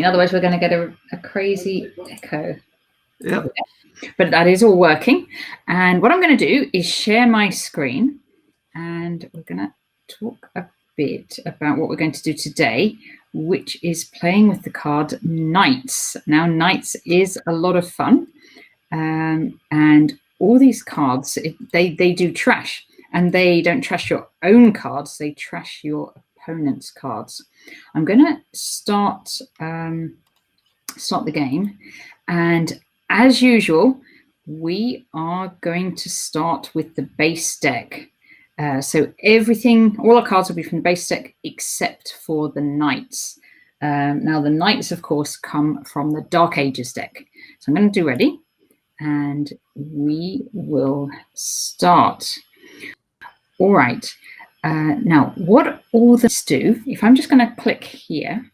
Otherwise, we're going to get a crazy echo. Yeah. But that is all working. And what I'm going to do is share my screen, and we're going to talk a bit about what we're going to do today, which is playing with the card Knights. Now, Knights is a lot of fun, and all these cards, they do trash, and they don't trash your own cards, they trash your opponent's cards. I'm going to start the game, and as usual, we are going to start with the base deck. So all our cards will be from the base deck except for the Knights. Now the Knights, of course, come from the Dark Ages deck. So I'm going to do ready, and we will start. All right. Now, what all this do, if I'm just going to click here,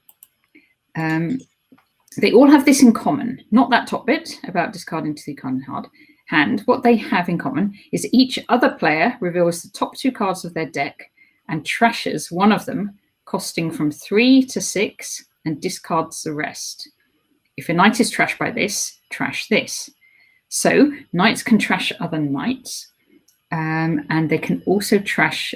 they all have this in common, not that top bit about discarding to the card hand. What they have in common is each other player reveals the top 2 cards of their deck and trashes one of them, costing from 3 to 6, and discards the rest. If a knight is trashed by this, trash this. So knights can trash other knights, and they can also trash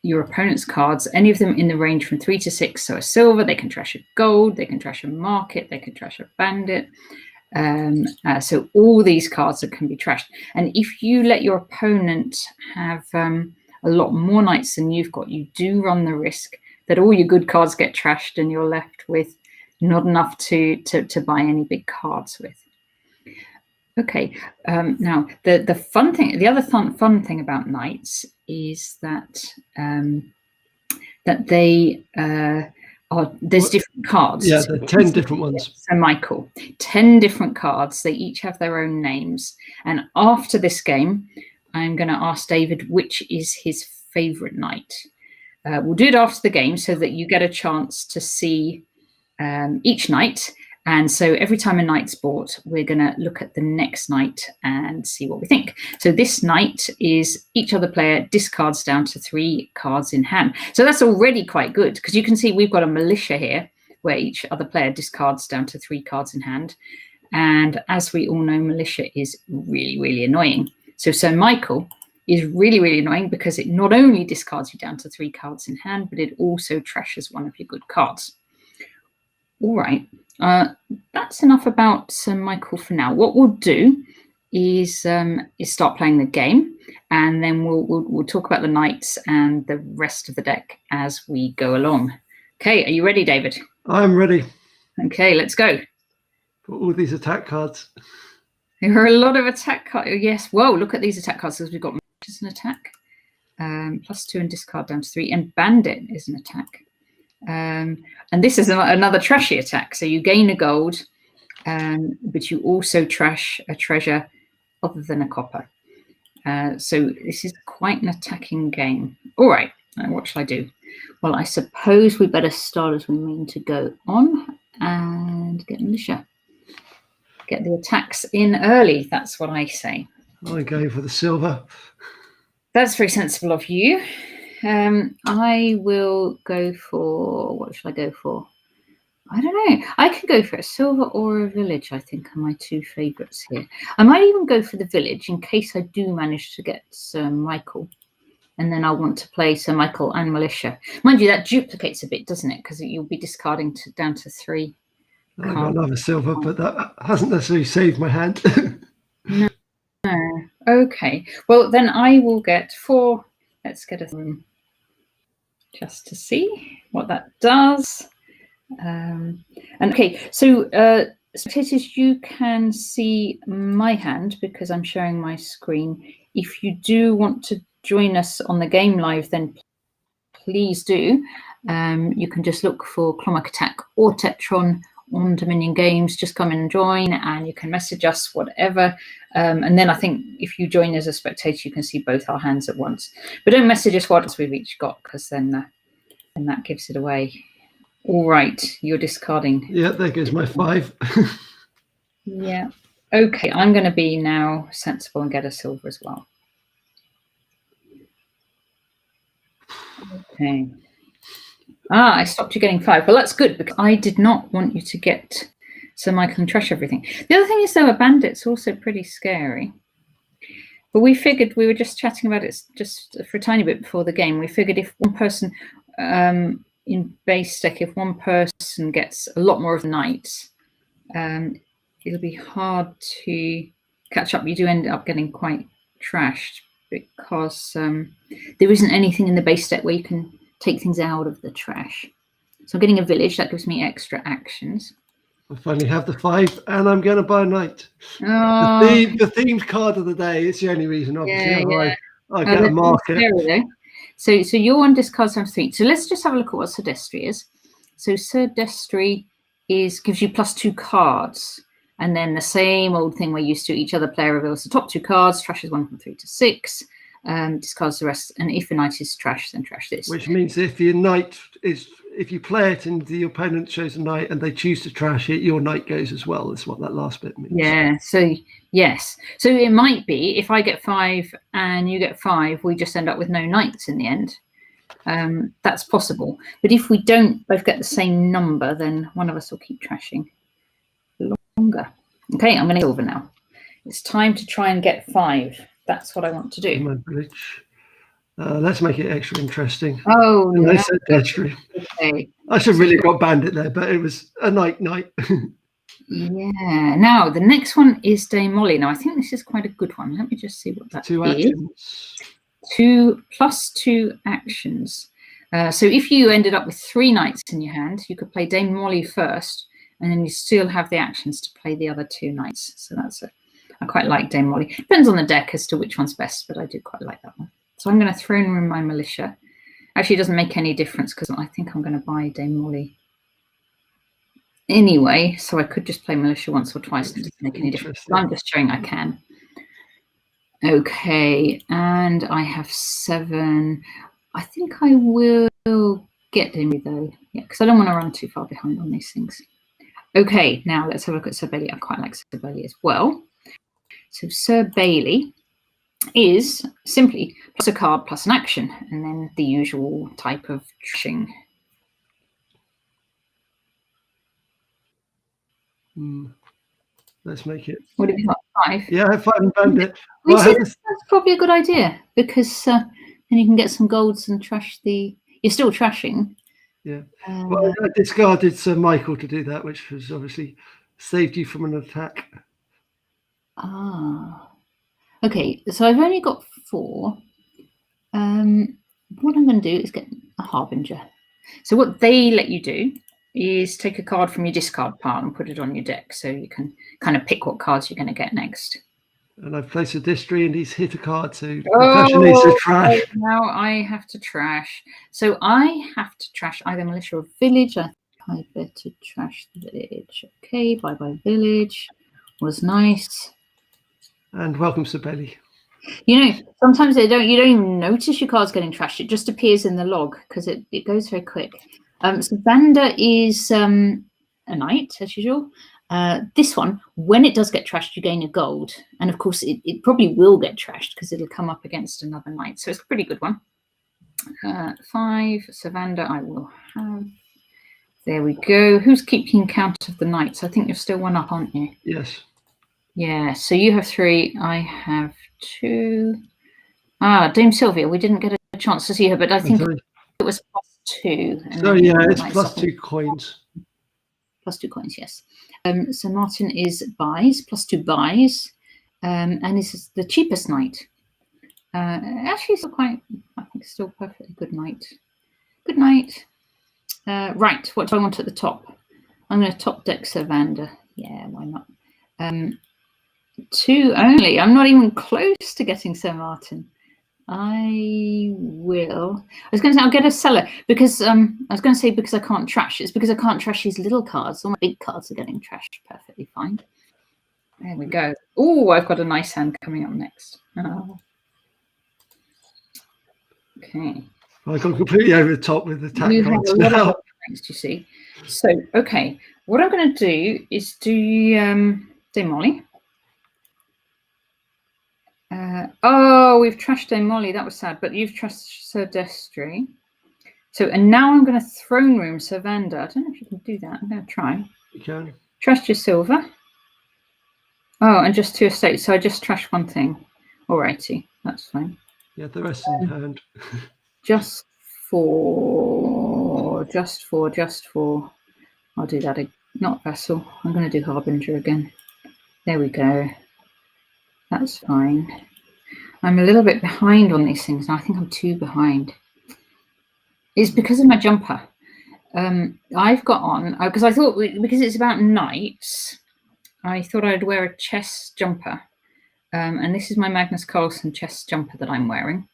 your opponent's cards, any of them in the range from 3 to 6. So a silver, they can trash a gold, they can trash a market, they can trash a bandit. So all these cards that can be trashed. And if you let your opponent have a lot more knights than you've got, you do run the risk that all your good cards get trashed and you're left with not enough to buy any big cards with. Okay, now the fun thing, the other fun thing about knights is that they there's different cards. Yeah, there are 10 different ones. So Michael, 10 different cards. They each have their own names. And after this game, I'm going to ask David which is his favorite knight. We'll do it after the game so that you get a chance to see each knight. And so every time a knight's bought, we're going to look at the next knight and see what we think. So this knight is each other player discards down to 3 cards in hand. So that's already quite good, because you can see we've got a militia here where each other player discards down to 3 cards in hand. And as we all know, militia is really, really annoying. So Sir Michael is really, really annoying because it not only discards you down to 3 cards in hand, but it also trashes one of your good cards. All right. That's enough about Sir Michael for now. What we'll do is start playing the game, and then we'll talk about the knights and the rest of the deck as we go along. Okay, are you ready, David? I'm ready. Okay, let's go. For all these attack cards. There are a lot of attack cards. Yes. Whoa, look at these attack cards, because we've got as an attack, +2 and discard down to 3, and bandit is an attack. And this is another trashy attack. So you gain a gold, but you also trash a treasure other than a copper. So this is quite an attacking game. All right, what shall I do? Well, I suppose we better start as we mean to go on and get militia. Get the attacks in early, that's what I say. I go for the silver. That's very sensible of you. I will go for, what should I go for? I don't know. I could go for a silver or a village, I think, are my 2 favourites here. I might even go for the village in case I do manage to get Sir Michael. And then I'll want to play Sir Michael and militia. Mind you, that duplicates a bit, doesn't it? Because you'll be discarding down to 3. I've got another silver, but that hasn't necessarily saved my hand. No. Okay. Well, then I will get 4. Let's get a room just to see what that does. And okay, so spectators, you can see my hand because I'm showing my screen. If you do want to join us on the game live, then please do. You can just look for Clonmach Attack or Tetron on Dominion Games. Just come in and join, and you can message us whatever. And then I think if you join as a spectator, you can see both our hands at once. But don't message us what we've each got, because then that gives it away. All right, you're discarding. Yeah, there goes my 5. Yeah. Okay, I'm going to be now sensible and get a silver as well. Okay. Ah, I stopped you getting 5. Well, that's good because I did not want you to get Sir Michael and trash everything. The other thing is, though, a bandit's also pretty scary. But we figured, we were just chatting about it just for a tiny bit before the game. We figured if one person in base deck, if one person gets a lot more of the knights, it'll be hard to catch up. You do end up getting quite trashed because there isn't anything in the base deck where you can take things out of the trash. So I'm getting a village. That gives me extra actions. I finally have the 5, and I'm going to buy a knight. Oh, The themed card of the day. It's the only reason, obviously. Otherwise, I get a market. So your one discards times 3. So let's just have a look at what Sir Destry is. So Sir Destry gives you +2 cards. And then the same old thing we're used to. Each other player reveals the top 2 cards, trashes 1 from 3 to 6, discards the rest. And if a knight is trash, then trash this. Which means if your knight is, if you play it and the opponent shows a knight and they choose to trash it, your knight goes as well. That's what that last bit means. Yeah. So yes. So it might be if I get 5 and you get 5, we just end up with no knights in the end. That's possible. But if we don't both get the same number, then one of us will keep trashing longer. Okay, I'm going to silver now. It's time to try and get 5. That's what I want to do. My bridge. Let's make it extra interesting. Oh, no. They said Destry. Okay. I should really have got bandit there, but it was a knight. Yeah. Now the next one is Dame Molly. Now I think this is quite a good one. Let me just see what that 2 is. actions. 2 +2 actions. So if you ended up with 3 knights in your hand, you could play Dame Molly first, and then you still have the actions to play the other 2 knights. So that's I quite like Dame Molly. Depends on the deck as to which one's best, but I do quite like that one. So I'm going to throne room my militia. Actually, it doesn't make any difference because I think I'm going to buy Dame Molly anyway. So I could just play militia once or twice. It doesn't make any difference. I'm just showing I can. Okay, and I have 7. I think I will get Dame though. Yeah, because I don't want to run too far behind on these things. Okay, now let's have a look at Sir Bailey. I quite like Sir Bailey as well. So Sir Bailey is simply +a card + an action, and then the usual type of trashing. Let's make it. What have you got? 5? Yeah, I have 5 and bandit. Well, that's probably a good idea because then you can get some golds and trash the. You're still trashing. Yeah. Well, I discarded Sir Michael to do that, which has obviously saved you from an attack. Ah. Okay, so I've only got 4. What I'm going to do is get a Harbinger. So what they let you do is take a card from your discard pile and put it on your deck, so you can kind of pick what cards you're going to get next. And I've placed a Destry and he's hit a card, so Natasha needs to trash. Now I have to trash. So I have to trash either militia or village. I better trash the village. Okay, bye-bye village. Was nice. And welcome, Sir Bailey. You know, sometimes you don't even notice your cards getting trashed. It just appears in the log because it goes very quick. So Vander is a knight, as usual. This one, when it does get trashed, you gain a gold. And of course, it probably will get trashed because it'll come up against another knight. So it's a pretty good one. 5, so Vander I will have. There we go. Who's keeping count of the knights? I think you're still 1 up, aren't you? Yes. Yeah, so you have 3, I have 2. Dame Sylvia, we didn't get a chance to see her, but I think it was +2. So yeah, it's +2 coins. +2 coins, yes. So Martin is buys, +2 buys, and is the cheapest knight. Actually, still quite, I think, still perfectly good knight. Good night. Right, what do I want at the top? I'm going to top deck Sir Vander. Yeah, why not? 2 only. I'm not even close to getting Sir Martin. I will. I was going to say I'll get a seller because I was going to say because I can't trash. It's because I can't trash these little cards. All my big cards are getting trashed perfectly fine. There we go. Oh, I've got a nice hand coming up next. Oh. Okay. I've gone completely over the top with the attack You cards have a lot now. of next, you see. So, okay. What I'm going to do is do Dame Molly. Oh, we've trashed Dame Molly. That was sad. But you've trashed Sir Destry. So, and now I'm going to throne room Servander. I don't know if you can do that. I'm going to try. You can. Trash your silver. Oh, and just 2 estates. So I just trashed 1 thing. Alrighty, that's fine. Yeah, the rest in hand. Just for. I'll do that. Not vessel. I'm going to do Harbinger again. There we go. That's fine. I'm a little bit behind on these things now. I think I'm 2 behind. It's because of my jumper. I've got on, because I thought, because it's about knights, I thought I'd wear a chess jumper. And this is my Magnus Carlsen chess jumper that I'm wearing.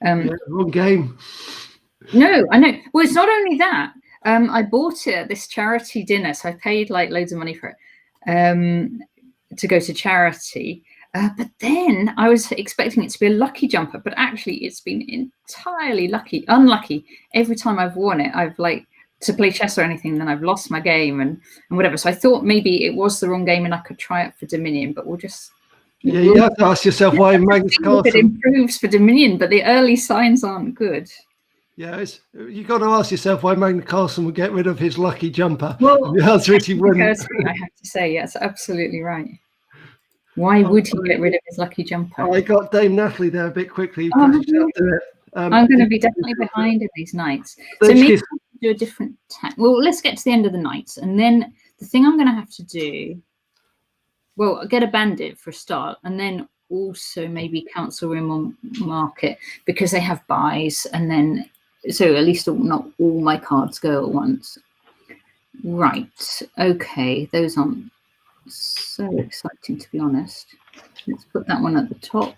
Yeah, wrong game. No, I know. Well, it's not only that. I bought it at this charity dinner, so I paid like loads of money for it to go to charity. But then I was expecting it to be a lucky jumper, but actually it's been entirely unlucky. Every time I've worn it, I've like to play chess or anything, then I've lost my game and whatever. So I thought maybe it was the wrong game and I could try it for Dominion, but we'll just. Yeah, you have to ask yourself why Magnus Carlsen. It improves for Dominion, but the early signs aren't good. Yeah, you got to ask yourself why Magnus Carlsen would get rid of his lucky jumper. Well, the answer is he wouldn't. I have to say, yes, absolutely right. Why would he get rid of his lucky jumper? I got Dame Natalie there a bit quickly. I'm going to be definitely behind in these nights. So maybe we'll do a different tack. Well, let's get to the end of the nights. And then the thing I'm going to have to do, well, get a bandit for a start. And then also maybe Council Room on Market, because they have buys. And then, so at least not all my cards go at once. Right. Okay. Those aren't so exciting, to be honest. Let's put that one at the top.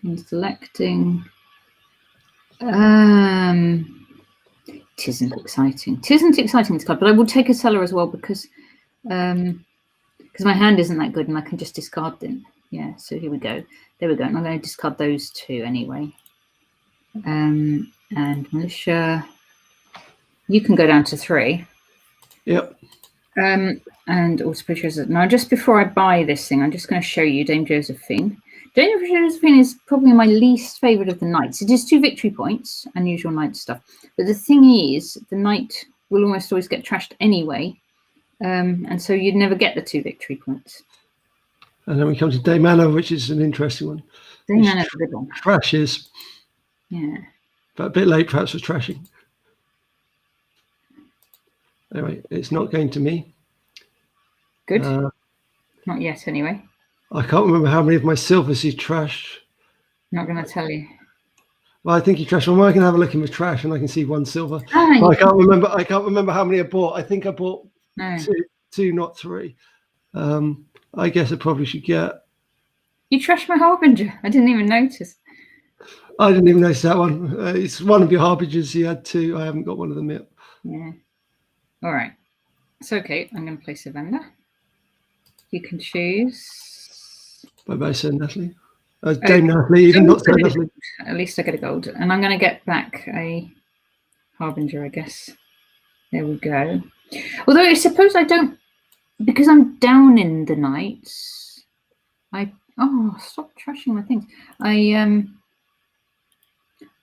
I'm selecting. It isn't exciting. It isn't exciting, this card, but I will take a seller as well because my hand isn't that good and I can just discard them. Yeah, so here we go. There we go. And I'm going to discard those 2 anyway. And Militia, you can go down to 3. Yep. And also Patricia. Now, just before I buy this thing, I'm just going to show you Dame Josephine. Dame Josephine is probably my least favourite of the knights. It is 2 victory points, unusual knight stuff. But the thing is, the knight will almost always get trashed anyway. And so you'd never get the 2 victory points. And then we come to Dame Anna, which is an interesting one. Dame Anna's a good one. Trashes. Yeah. But a bit late perhaps for trashing. Anyway, it's not going to me. Good. Not yet, anyway. I can't remember how many of my silvers he trashed. Not going to tell you. Well, I think he trashed. Well, I can have a look in my trash and I can see 1 silver. I can't remember. I can't remember how many I bought. I think I bought no. two, not 3. I guess I probably should get. You trashed my Harbinger. I didn't even notice. I didn't even notice that one. It's one of your Harbingers. You had 2. I haven't got one of them yet. Yeah. All right. It's okay. I'm going to place a vendor. You can choose. Bye-bye, Sir Natalie. Dame Natalie, even not Sir Natalie. At least I get a gold. And I'm going to get back a Harbinger, I guess. There we go. Although I suppose I don't, because I'm down in the nights. Stop trashing my things. I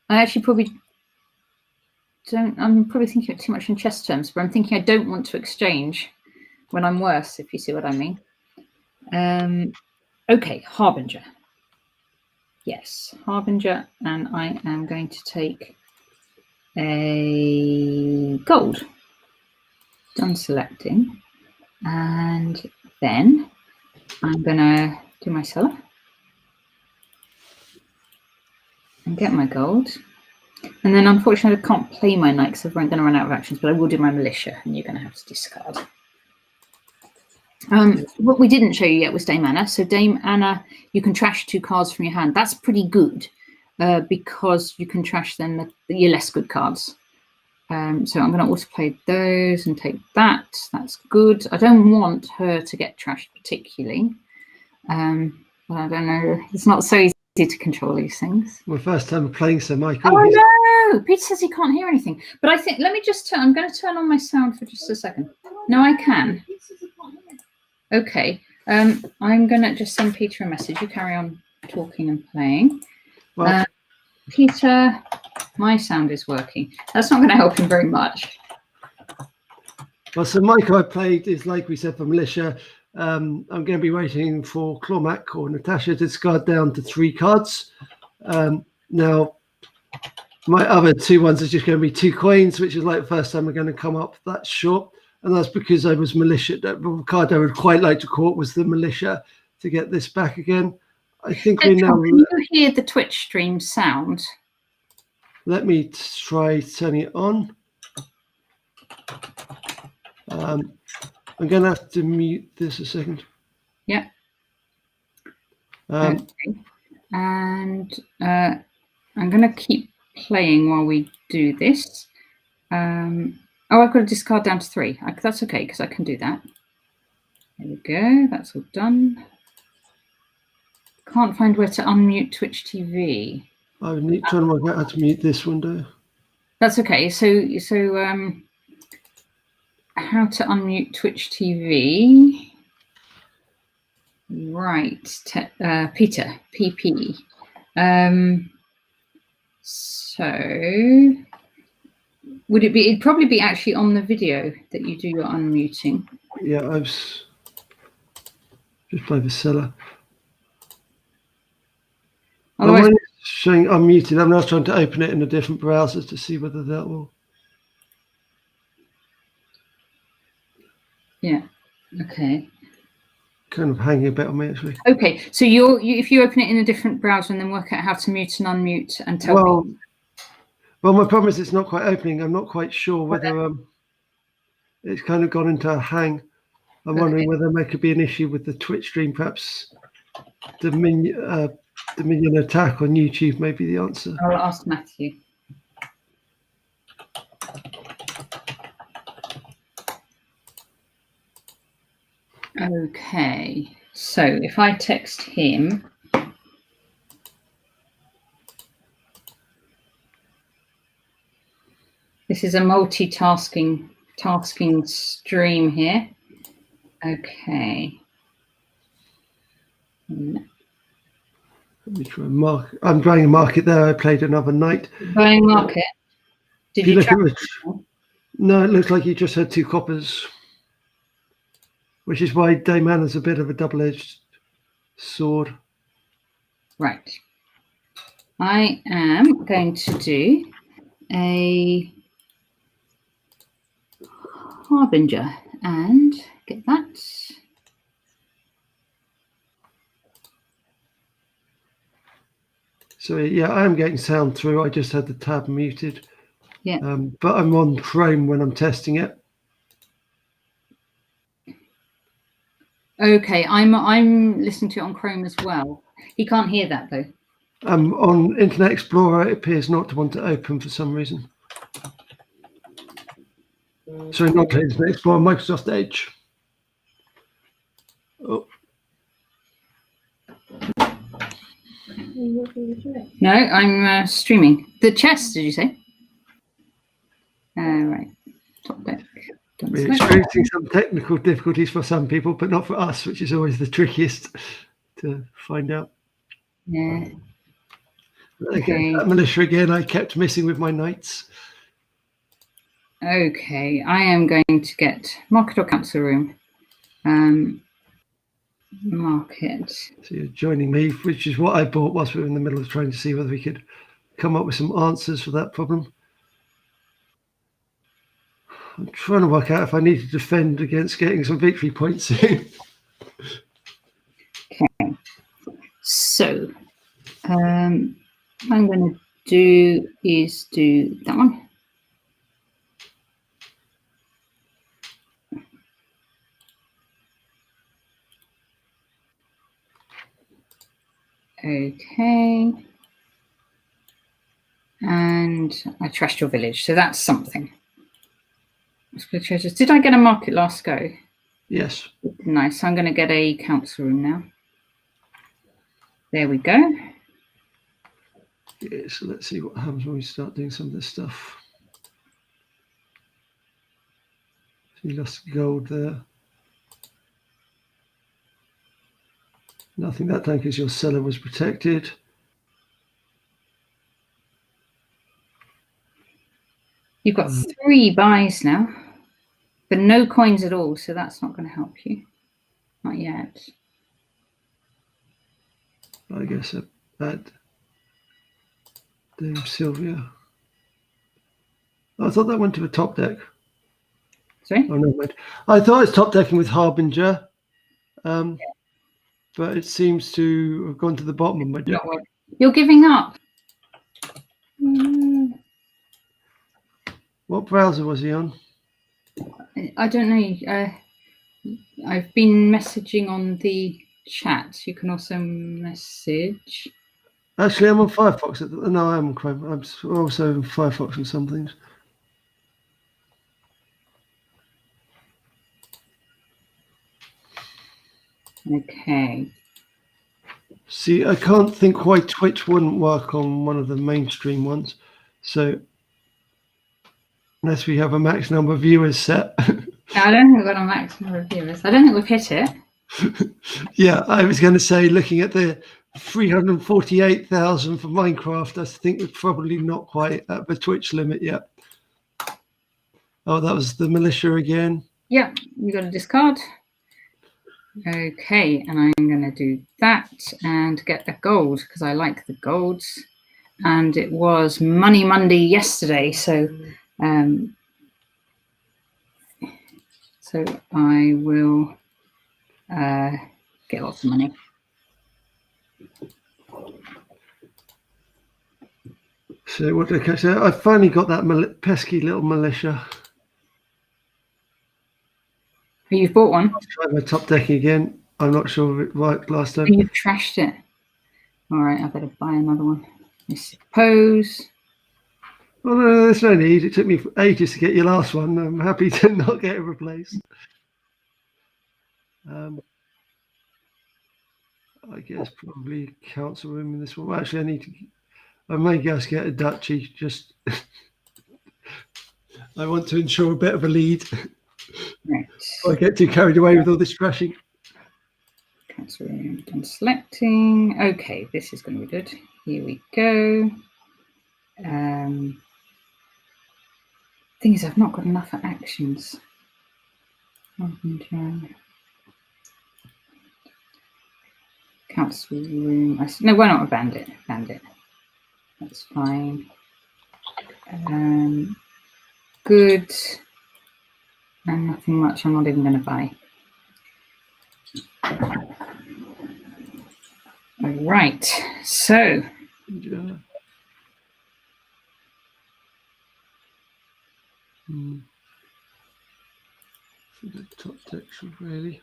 actually probably don't. I'm probably thinking too much in chess terms, but I'm thinking I don't want to exchange when I'm worse, if you see what I mean. Okay, Harbinger. Yes, Harbinger, and I am going to take a gold. Done selecting. And then I'm going to do my seller and get my gold. And then unfortunately I can't play my knight because I'm going to run out of actions, but I will do my militia and you're going to have to discard. What we didn't show you yet was Dame Anna. So Dame Anna, you can trash 2 cards from your hand. That's pretty good because you can trash then your less good cards. So I'm going to also play those and take that. That's good. I don't want her to get trashed particularly. But I don't know. It's not so easy to control these things. My first time playing Sir Michael. Oh no! Peter says he can't hear anything. But I think, let me just turn, I'm going to turn on my sound for just a second. No, I can. Okay. I'm going to just send Peter a message. You carry on talking and playing. Well, Peter, My sound is working. That's not going to help him very much. Well, so my card played is, like we said, for Militia. I'm going to be waiting for Cormac or Natasha to discard down to 3 cards. Now, my other 2 ones are just going to be 2 coins, which is like the first time we're going to come up that short. And that's because I was Militia. The card I would quite like to call was the Militia to get this back again. I think we now. Can you hear the Twitch stream sound? Let me try turning it on. I'm going to have to mute this a second. Yeah. Okay. And I'm going to keep playing while we do this. Oh, I've got to discard down to 3. That's okay, because I can do that. There we go. That's all done. Can't find where to unmute Twitch TV. I'm trying to work out how to mute this window. That's okay. So how to unmute Twitch TV? Right, Peter, PP. So would it be? It'd probably be actually on the video that you do your unmuting. Yeah, I've just played the seller. Otherwise, I'm showing unmuted. I'm now trying to open it in a different browser to see whether that will. Yeah. Okay. Kind of hanging a bit on me, actually. Okay, so if you open it in a different browser and then work out how to mute and unmute and tell Well, people. Well, my problem is it's not quite opening. I'm not quite sure whether it's kind of gone into a hang. I'm wondering whether there could be an issue with the Twitch stream. Perhaps Dominion attack on YouTube may be the answer. I'll ask Matthew. Okay, so if I text him, this is a multitasking stream here. Okay. Let me try and mark. I'm trying to mark it there. I played another night. Buying market. Did you track it? No, it looks like you just had 2 coppers, which is why Dayman is a bit of a double-edged sword. Right. I am going to do a Harbinger and get that. So yeah, I am getting sound through. I just had the tab muted. Yeah. But I'm on Chrome when I'm testing it. Okay, I'm listening to it on Chrome as well. He can't hear that though. On Internet Explorer, it appears not to want to open for some reason. Sorry, not Internet Explorer, Microsoft Edge. Oh. No, I'm streaming. The chess, did you say? Right. Top deck. We're experiencing some technical difficulties for some people, but not for us, which is always the trickiest to find out. Yeah. Okay. Militia again, I kept missing with my knights. Okay, I am going to get market or council room. Market. So you're joining me, which is what I bought whilst we were in the middle of trying to see whether we could come up with some answers for that problem. I'm trying to work out if I need to defend against getting some victory points soon. Okay. So, I'm going to do that one. Okay. And I trashed your village, so that's something. Split treasures. Did I get a market last go? Yes. Nice. I'm going to get a council room now. There we go. Yeah, so let's see what happens when we start doing some of this stuff. So you lost gold there. Nothing that time because your cellar was protected. You've got 3 buys now, but no coins at all, so that's not going to help you. Not yet. I guess that Dame Sylvia. I thought that went to the top deck. Sorry? Oh, no, wait. I thought it's top decking with Harbinger, but it seems to have gone to the bottom of my deck. You're giving up. What browser was he on? I don't know. I've been messaging on the chat. You can also message. Actually, I'm on Firefox. No, I am on Chrome. I'm also in Firefox with some things. Okay. See, I can't think why Twitch wouldn't work on one of the mainstream ones. So, unless we have a max number of viewers set. I don't think we've got a max number of viewers. I don't think we've hit it. Yeah, I was going to say, looking at the 348,000 for Minecraft, I think we're probably not quite at the Twitch limit yet. Oh, that was the militia again. Yeah, you got to discard. Okay, and I'm going to do that and get a gold because I like the golds. And it was Money Monday yesterday, so I will get lots of money. So what did I catch there? I finally got that pesky little militia. You've bought one? I'll try my top deck again. I'm not sure if it worked last time. You've trashed it. All right, I better buy another one, I suppose. Oh, no, there's no need. It took me ages to get your last one. I'm happy to not get it replaced. I guess probably council room in this one. Actually, I may just get a duchy. Just I want to ensure a bit of a lead. Right. I get too carried away with all this trashing. Council room and selecting. Okay, this is going to be good. Here we go. Thing is, I've not got enough actions. Council room. No, why not a bandit? Bandit. That's fine. Good. And nothing much. I'm not even going to buy. All right. So. Yeah. The top deck should really.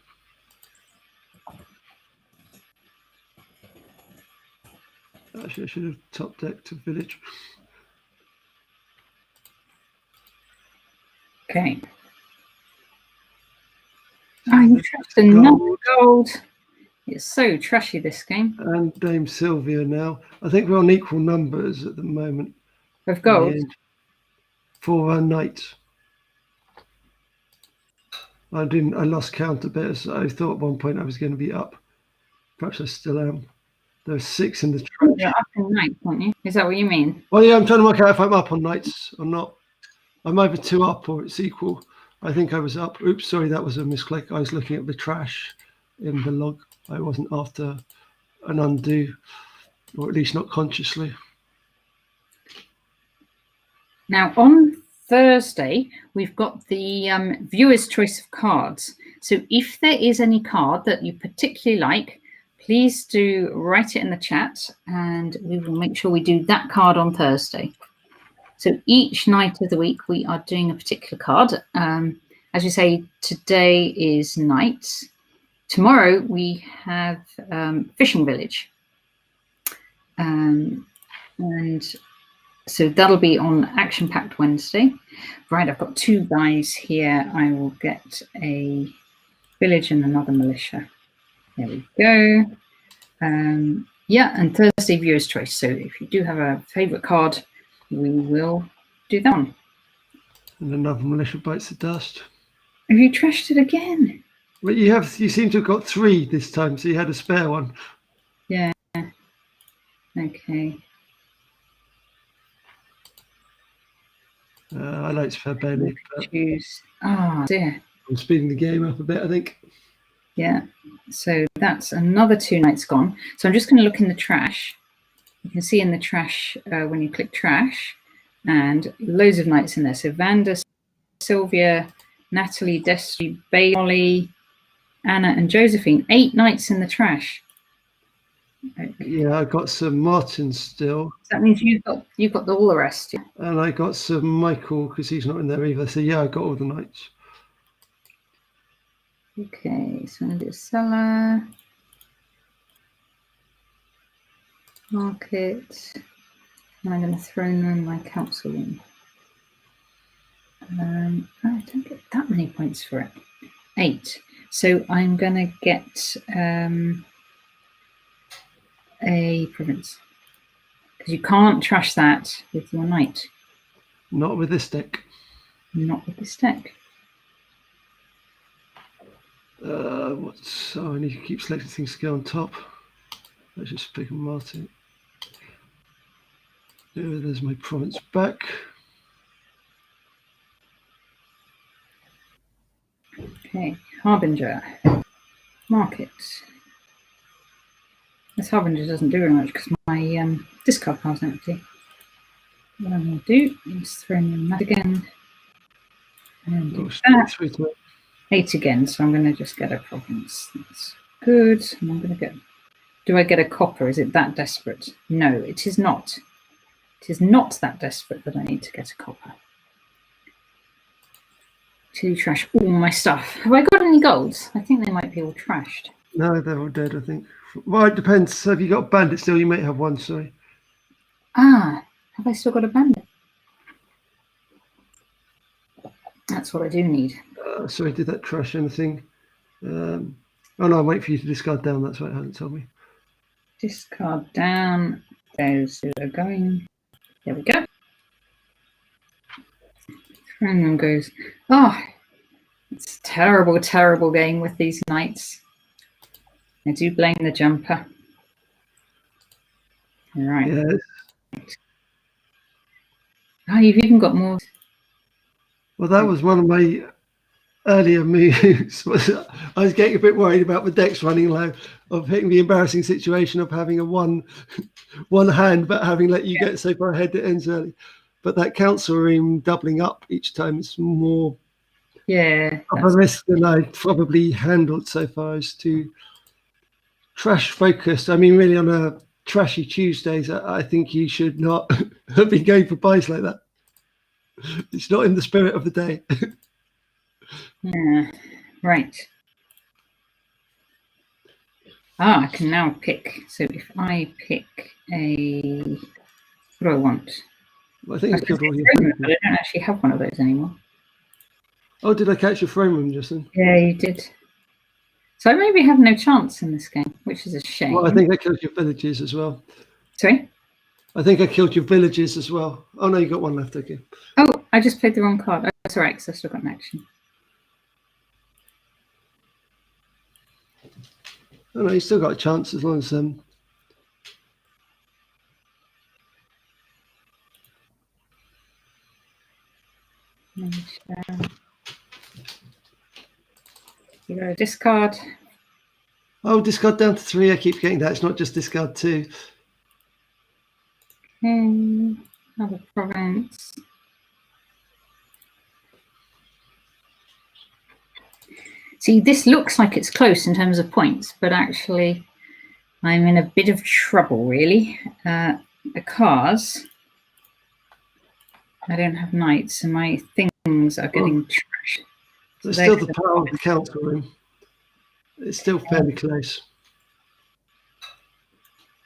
Actually, I should have top decked to village. Okay. Oh, you trashed another gold. It's so trashy, this game. And Dame Sylvia now. I think we're on equal numbers at the moment. Of gold? For our knights. I lost count a bit. So I thought at one point I was going to be up. Perhaps I still am. There's 6 in the trash. You're up on knights, aren't you? Is that what you mean? Well, yeah, I'm trying to work out if I'm up on knights or not. I'm either 2 up or it's equal. I think I was up. Oops, sorry, that was a misclick. I was looking at the trash in the log. I wasn't after an undo, or at least not consciously. Now, on Thursday, we've got the viewer's choice of cards. So if there is any card that you particularly like, please do write it in the chat and we will make sure we do that card on Thursday. So each night of the week, we are doing a particular card. As you say, today is night. Tomorrow, we have Fishing Village. And so that'll be on Action Packed Wednesday. Right, I've got 2 guys here. I will get a village and another militia. There we go. Yeah, and Thursday viewer's choice. So if you do have a favourite card, we will do that one. And another militia bites the dust. Have you trashed it again? Well, you seem to have got 3 this time, so you had a spare one. Yeah. Okay. I like to play Bailey, but Choose. Oh dear. I'm speeding the game up a bit, I think. Yeah. So that's another 2 knights gone. So I'm just going to look in the trash. You can see in the trash when you click trash, and loads of knights in there. So Vanda, Sylvia, Natalie, Destry, Bailey, Anna, and Josephine. 8 knights in the trash. Okay. Yeah, I got some Martin still. So that means you've got all the rest. Yeah? And I got some Michael because he's not in there either. So yeah, I got all the knights. Okay, so I'm going to do a cellar. Market. And I'm going to throw in my council room. I don't get that many points for it. 8. So I'm going to get a province. Because you can't trash that with your knight. Not with this deck. Not with this deck. I need to keep selecting things to go on top. Let's just pick a Martin. There's my province back. Okay, Harbinger. Market. This Harbinger doesn't do very much because my discard pile's empty. What I'm going to do is throw in that again. And do that. 8 again, so I'm going to just get a province. That's good. And I'm going to get... Do I get a copper? Is it that desperate? No, it is not. It is not that desperate that I need to get a copper. To trash all my stuff. Have I got any golds? I think they might be all trashed. No, they're all dead, I think. Well, it depends. So have you got bandit still? You might have one, sorry. Ah, have I still got a bandit? That's what I do need. Sorry, did that trash anything? Oh no, I'll wait for you to discard down. That's what it hasn't told me. Discard down. Those who are going. There we go. Random goes. Oh, it's a terrible, terrible game with these knights. I do blame the jumper. All right. Yes. Oh, you've even got more. Well, that was one of my earlier moves. I was getting a bit worried about the decks running low, of hitting the embarrassing situation of having a one hand, but having let you get so far ahead it ends early. But that council room doubling up each time is more of a risk than I probably handled so far as to trash focused. I mean, really on a trashy Tuesdays, I think you should not have been going for buys like that. It's not in the spirit of the day. Yeah, right. I can now pick. So if I pick a, what do I want? Well, I think it's killed all your room, but I don't actually have one of those anymore. Oh, did I catch your throne room just then? Yeah, you did. So I maybe have no chance in this game, which is a shame. Well, I think I killed your villages as well. Sorry? I think I killed your villages as well. Oh, no, you got one left, okay. Oh, I just played the wrong card. Oh, that's all right, because I've still got an action. Oh, no, you still got a chance as long as... You got a discard. Oh, discard down to 3. I keep getting that. It's not just discard 2. Okay, another province. See, this looks like it's close in terms of points, but actually I'm in a bit of trouble, really. Because I don't have knights and my things are getting trashed. There's still the power of the council room. It's still fairly close.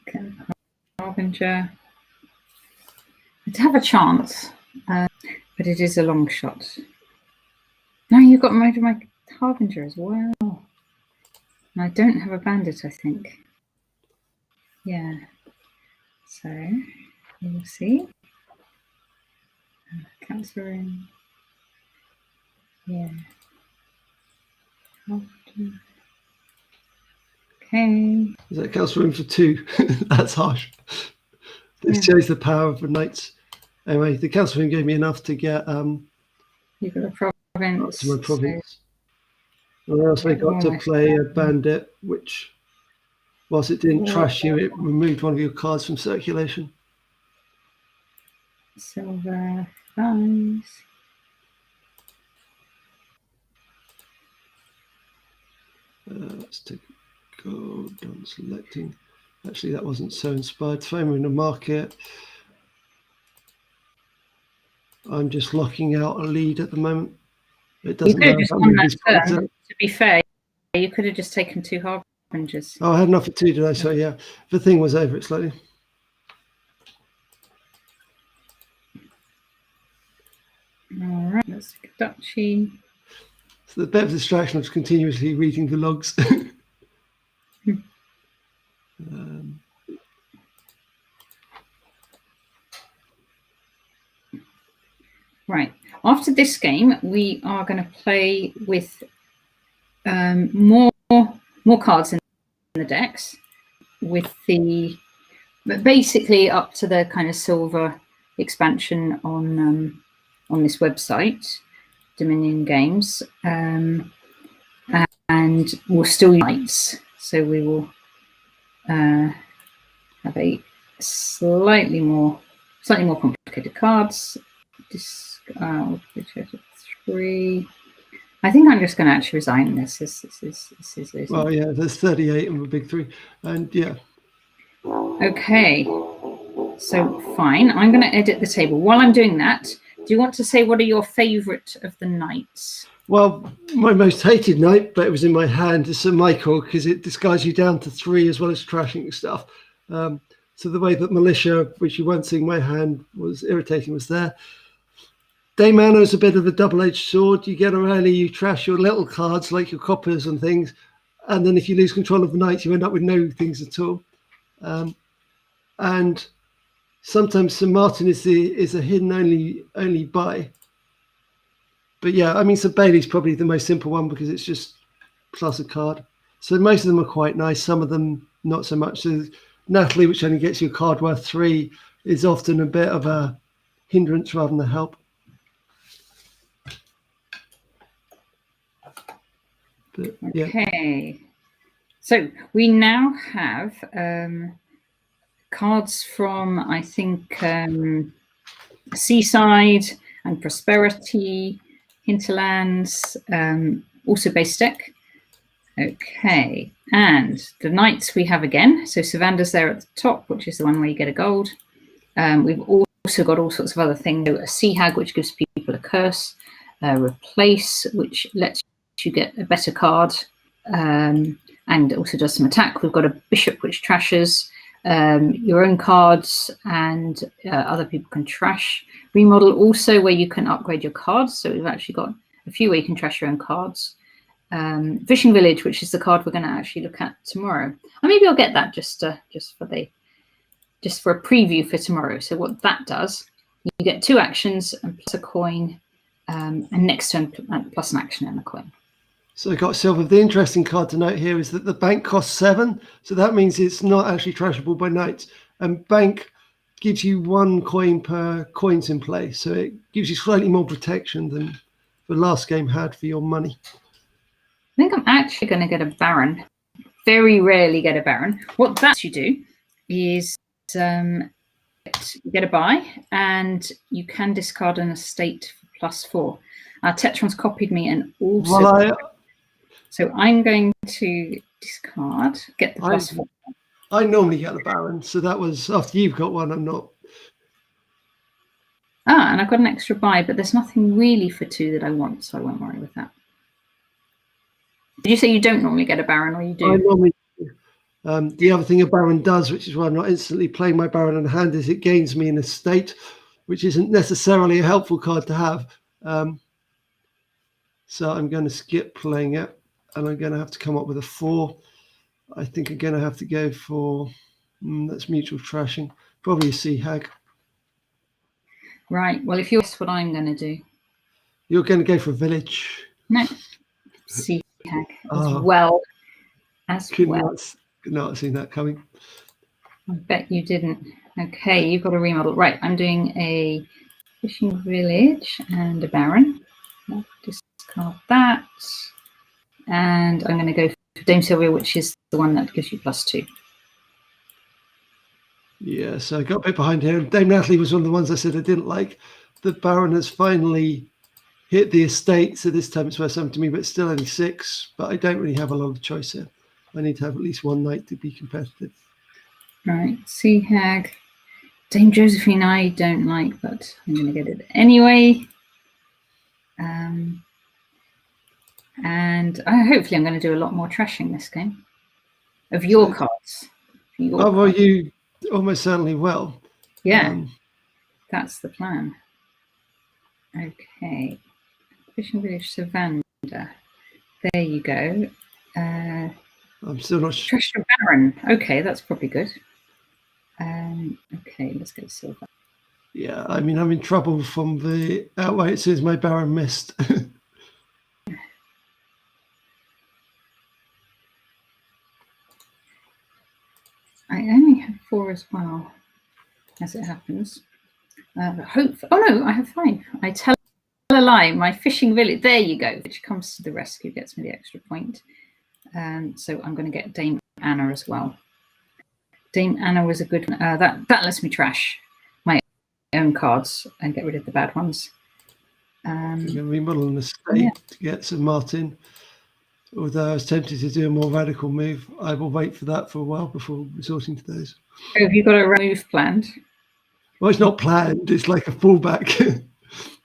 Okay, Harbinger. I'd have a chance, but it is a long shot. No, you got rid of my Harbinger as well. And I don't have a bandit, I think. Yeah. So we'll see. Council room. Yeah. Okay. Is that council room for 2? That's harsh. This shows the power of the knights. Anyway, the council room gave me enough to get You've got a province. to my province. And I also got to play a bandit, which, whilst it didn't trash you, it removed one of your cards from circulation. Silver funds. Let's take gold, done selecting. Actually, that wasn't so inspired. Throw in the market. I'm just locking out a lead at the moment. It doesn't matter. To be fair, you could have just taken 2 harbingers. Oh, I had enough for 2, did I? So yeah, the thing was over it slightly. All right, let's take a duchy. So the bit of distraction was continuously reading the logs. Right. After this game, we are going to play with more cards in the decks, basically up to the kind of silver expansion on this website, Dominion Games, and we'll still use knights. So we will have a slightly more complicated cards. 3. I think I'm just going to actually resign this. This is well, yeah, there's 38 and the big 3, and yeah. Okay, so fine. I'm going to edit the table. While I'm doing that, do you want to say what are your favourite of the knights? Well, my most hated knight, but it was in my hand, is Sir Michael, because it disguises you down to 3 as well as trashing stuff. So the way that militia, which you won't see in my hand, was irritating was there. Dame Anna's a bit of a double-edged sword. You get early, you trash your little cards like your coppers and things, and then if you lose control of the knights, you end up with no things at all. And sometimes Sir Martin is a hidden only buy. But yeah, I mean, Sir Bailey's probably the most simple one because it's just plus a card. So most of them are quite nice. Some of them not so much. So Natalie, which only gets you a card worth 3, is often a bit of a hindrance rather than a help. But, yeah. Okay, so we now have cards from, I think, Seaside and Prosperity, Hinterlands, also base deck. Okay, and the knights we have again. So Savanda's there at the top, which is the one where you get a gold. We've also got all sorts of other things. So a Sea Hag, which gives people a curse. Replace, which lets you get a better card, and also does some attack. We've got a Bishop, which trashes your own cards, and other people can trash. Remodel also, where you can upgrade your cards. So we've actually got a few where you can trash your own cards. Fishing Village, which is the card we're going to actually look at tomorrow. And maybe I'll get that just for a preview for tomorrow. So what that does, you get 2 actions and plus a coin, and next turn plus an action and a coin. So I got silver. The interesting card to note here is that the bank costs 7, so that means it's not actually trashable by knights. And bank gives you 1 coin per coins in play, so it gives you slightly more protection than the last game had for your money. I think I'm actually going to get a Baron. Very rarely get a Baron. What that you do is you get a buy, and you can discard an estate for +4. Tetron's copied me and also. Well, so I'm going to discard, get the +4. I normally get the Baron, so that was after you've got one. I'm not. And I've got an extra buy, but there's nothing really for 2 that I want, so I won't worry with that. Did you say you don't normally get a Baron, or you do? I normally do. The other thing a Baron does, which is why I'm not instantly playing my Baron in hand, is it gains me an estate, which isn't necessarily a helpful card to have. So I'm going to skip playing it, and I'm going to have to come up with a 4. I think I'm going to have to go for, that's mutual trashing, probably a Sea Hag. Right, well, if you're what I'm going to do. You're going to go for a village. No, Sea Hag as well. Could not have seen that coming. I bet you didn't. Okay, you've got a remodel. Right, I'm doing a fishing village and a baron. I'll discard that. And I'm going to go for Dame Sylvia, which is the one that gives you +2. Yeah, so I got a bit behind here. Dame Natalie was one of the ones I said I didn't like. The Baron has finally hit the estate, so this time it's worth 7 to me, but it's still only 6. But I don't really have a lot of choice here. I need to have at least one knight to be competitive. Right, Sea Hag. Dame Josephine I don't like, but I'm going to get it anyway. And hopefully I'm going to do a lot more trashing this game of your cards. Well, you almost certainly will. Yeah, that's the plan. Okay, Fishing Village Savannah. There you go. I'm still not sure. Trashy Baron. Okay, that's probably good. Okay, let's go silver. Yeah, I mean, I'm in trouble from the outright as soon as my Baron missed. I only have 4 as well, as it happens. Oh no, I have 5. I tell a lie. My fishing village. There you go. Which comes to the rescue, gets me the extra point. So I'm going to get Dame Anna as well. Dame Anna was a good one. That lets me trash my own cards and get rid of the bad ones. I'm going to remodel an estate to get St. Martin. Although I was tempted to do a more radical move, I will wait for that for a while before resorting to those. Oh, have you got a move planned? Well, it's not planned. It's like a fallback.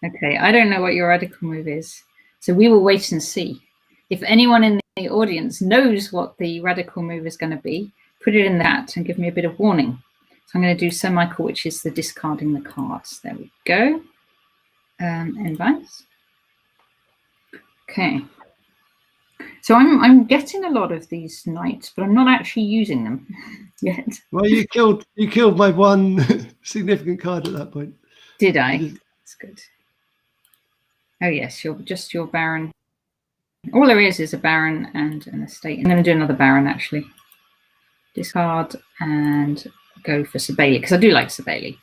Okay, I don't know what your radical move is. So we will wait and see. If anyone in the audience knows what the radical move is going to be, put it in that and give me a bit of warning. So I'm going to do Sir Michael, which is the discarding the cards. There we go. Advice. Okay. So I'm getting a lot of these knights, but I'm not actually using them yet. Well, you killed my one significant card at that point. Did I? That's good. Oh yes, your baron. All there is a baron and an estate. I'm going to do another baron actually. Discard and go for Sir Bailey because I do like Sir Bailey.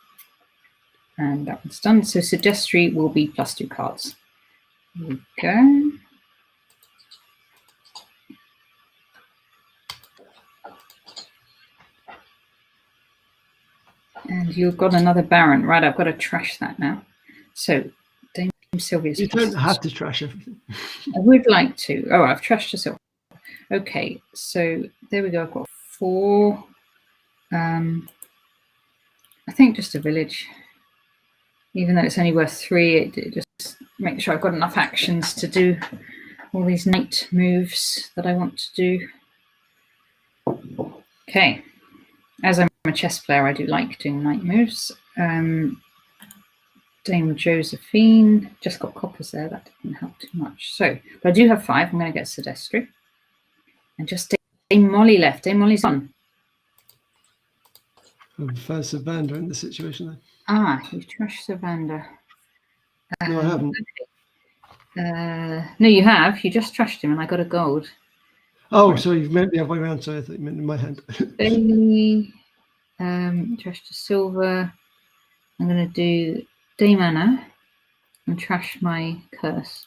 And that one's done. So Suggestory will be +2 cards. There we go. And you've got another baron. Right, I've got to trash that now. So Dame Sylvia's. You don't have to trash everything. I would like to. Oh, I've trashed a silver. Okay, so there we go. I've got 4. I think just a village. Even though it's only worth 3, it just makes sure I've got enough actions to do all these knight moves that I want to do. Okay. As I'm a chess player, I do like doing knight moves. Dame Josephine just got coppers there. That didn't help too much. So, but I do have 5. I'm going to get Suggestory. And just Dame Molly left. Dame Molly's on. I prefer Savannah in this situation then. Ah, you've trashed Savannah. No, I haven't. No, you have. You just trashed him and I got a gold. Oh, right. So you meant the other way around. So I thought you meant in my hand. Bailey, trashed a silver. I'm going to do Dame Anna and trash my curse.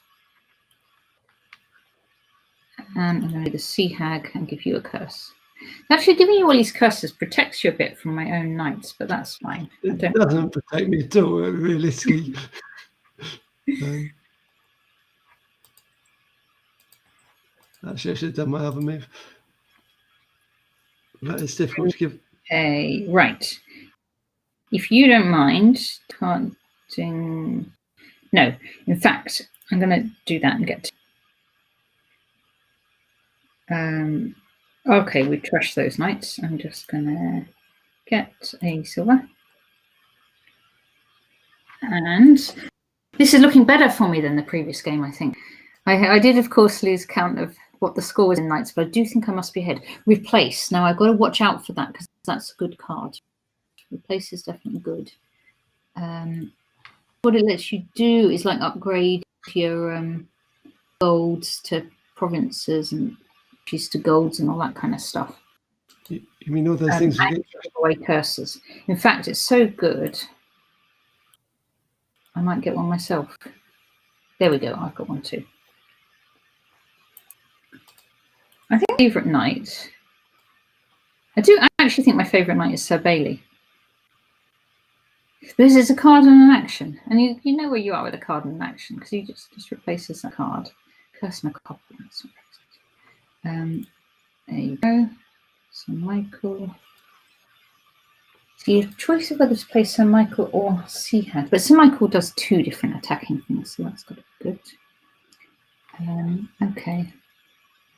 And I'm going to do the Sea Hag and give you a curse. Actually, giving you all these curses protects you a bit from my own knights, but that's fine. It doesn't protect me at all, realistically. Actually, I should have done my other move. But it's difficult to give. Okay, right. If you don't mind, canting. No, in fact, I'm going to do that and get. Okay, we trashed those knights. I'm just going to get a silver. And this is looking better for me than the previous game, I think. I did, of course, lose count of what the score was in knights, but I do think I must be ahead. Replace. Now, I've got to watch out for that because that's a good card. Replace is definitely good. What it lets you do is like upgrade your golds to provinces and to golds and all that kind of stuff. You mean all those things you get? Away curses. In fact, it's so good. I might get one myself. There we go. I've got one too. I think my favourite knight. I do actually think my favourite knight is Sir Bailey. This is a card and an action, and you know where you are with a card and an action because you just replaces that card. Curse and a copy. There you go. Sir Michael. So you have choice of whether to play Sir Michael or Seahand, but Sir Michael does 2 different attacking things, so that's got to be good. Okay.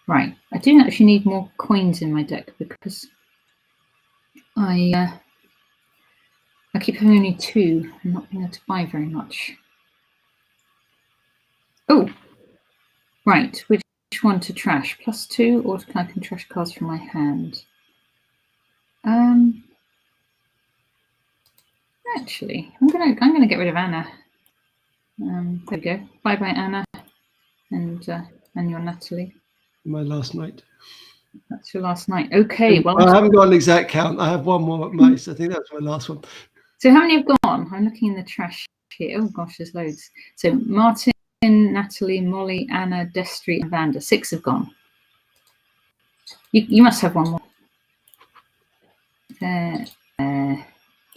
Right. I do actually need more coins in my deck because I keep having only 2 and not being able to buy very much. Oh, right. Which one to trash? +2, or I can trash cards from my hand? Actually, I'm gonna get rid of Anna. There we go. Bye bye Anna, and your Natalie. My last night. That's your last night. Okay. Well, I haven't got an exact count. I have one more at most. I think that's my last one. So how many have gone? I'm looking in the trash here. Oh gosh, there's loads. So Martin, Natalie, Molly, Anna, Destry, and Vanda. 6 have gone. You must have one more.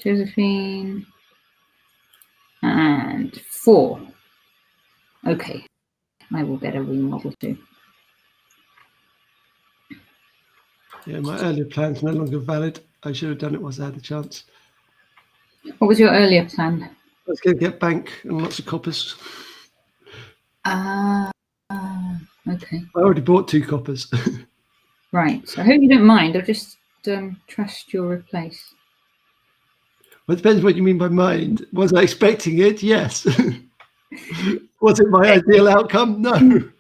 Josephine, and 4. Okay, I will get a remodel too. Yeah, my earlier plan's no longer valid. I should have done it once I had the chance. What was your earlier plan? I was going to get bank and lots of coppers. Okay. I already bought 2 coppers. Right. So I hope you don't mind. I've just trashed your replace. Well, it depends what you mean by mind. Was I expecting it? Yes. Was it my ideal outcome? No.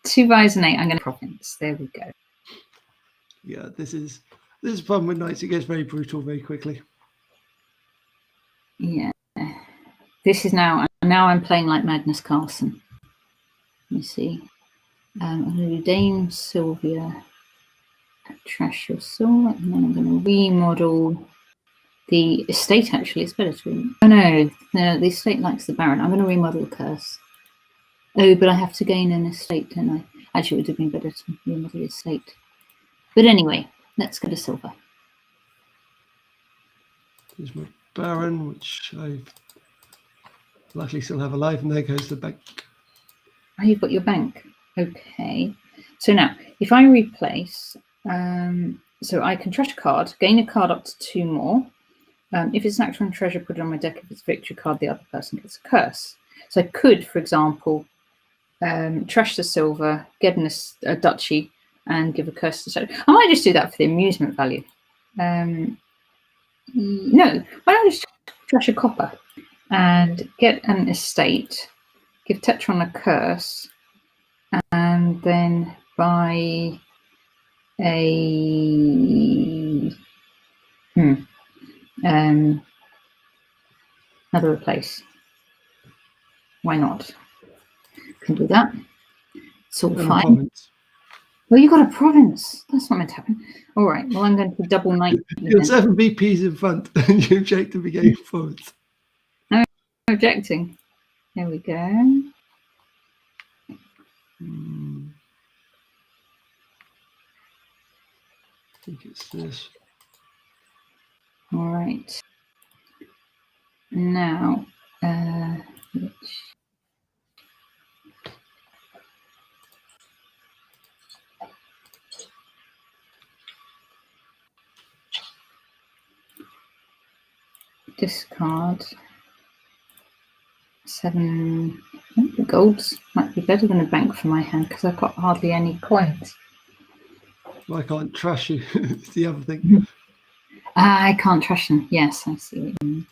2 buys and 8. I'm going to province. There we go. Yeah, this is fun with knights. It gets very brutal very quickly. Yeah. This is now I'm playing like Magnus Carlsen. Let me see. I'm going to do Dame Sylvia, trash your sword, and then I'm going to remodel the estate. Actually, it's better to. Oh no, the estate likes the Baron. I'm going to remodel the curse. Oh, but I have to gain an estate, don't I? Actually, it would have been better to remodel the estate. But anyway, let's go to silver. Here's my Baron, which I luckily still have alive, and there goes the bank. Oh, you've got your bank. Okay. So now, if I replace, so I can trash a card, gain a card up to 2 more. If it's an actual treasure, put it on my deck. If it's a victory card, the other person gets a curse. So I could, for example, trash the silver, get a duchy, and give a curse to the. I might just do that for the amusement value. No, why don't I just trash a copper and get an estate, give Tetron a curse, and then buy a another replace. Why not? Can do that. It's all fine. Province. Well, you got a province. That's not meant to happen. All right. Well, I'm going to double knight. You're 7 VPs in front, and you object to be going forward. No objecting. There we go. I think it's this. All right. Now, discard 7. I think the golds might be better than a bank for my hand because I've got hardly any coins. Well, I can't trash you. It's the other thing. I can't trash them. Yes, I see what you mean.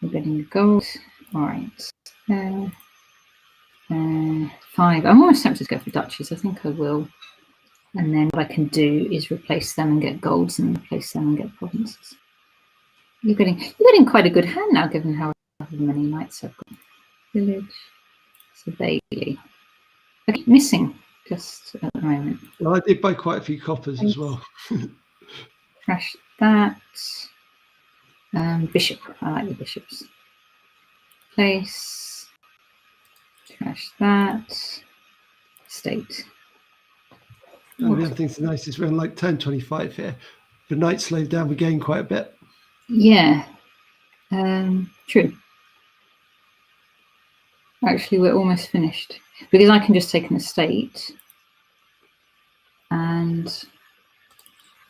We're getting the gold. All right. 5. I'm almost tempted to go for duchies. I think I will. And then what I can do is replace them and get golds, and replace them and get provinces. You're getting quite a good hand now, given how many knights I've got. Village. So Bailey. Okay, missing just at the moment. Well, I did buy quite a few coppers as well. Trash that. Bishop. I like the bishops. Place. Trash that. State. And the other thing's nice is we're on like turn 25 here. The knight slowed down the game quite a bit. Yeah. True. Actually, we're almost finished because I can just take an estate and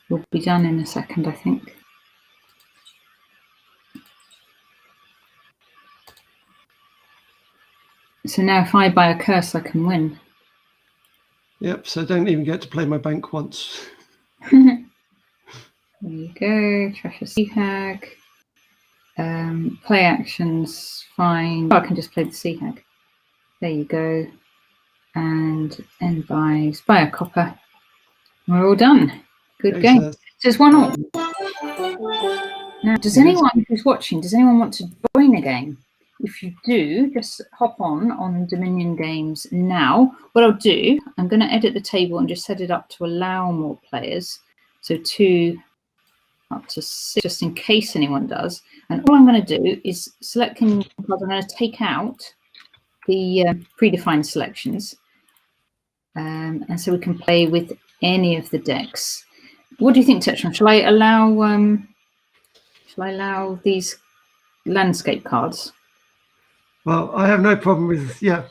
we'll be done in a second, I think. So now if I buy a curse, I can win. Yep, so I don't even get to play my bank once. There you go, Trashy Sea Hag. Play actions, fine. Oh, I can just play the Sea Hag. There you go. And end buys, buy a copper. We're all done. Good Okay, game. so Just one all. Now, does anyone who's watching, does anyone want to join a game? If you do, just hop on Dominion Games now. What I'll do, I'm going to edit the table and just set it up to allow more players. So 2 up to 6, just in case anyone does. And all I'm going to do is select I'm going to take out the predefined selections. And so we can play with any of the decks. What do you think, Tetron? Shall I allow these landscape cards? Well, I have no problem with the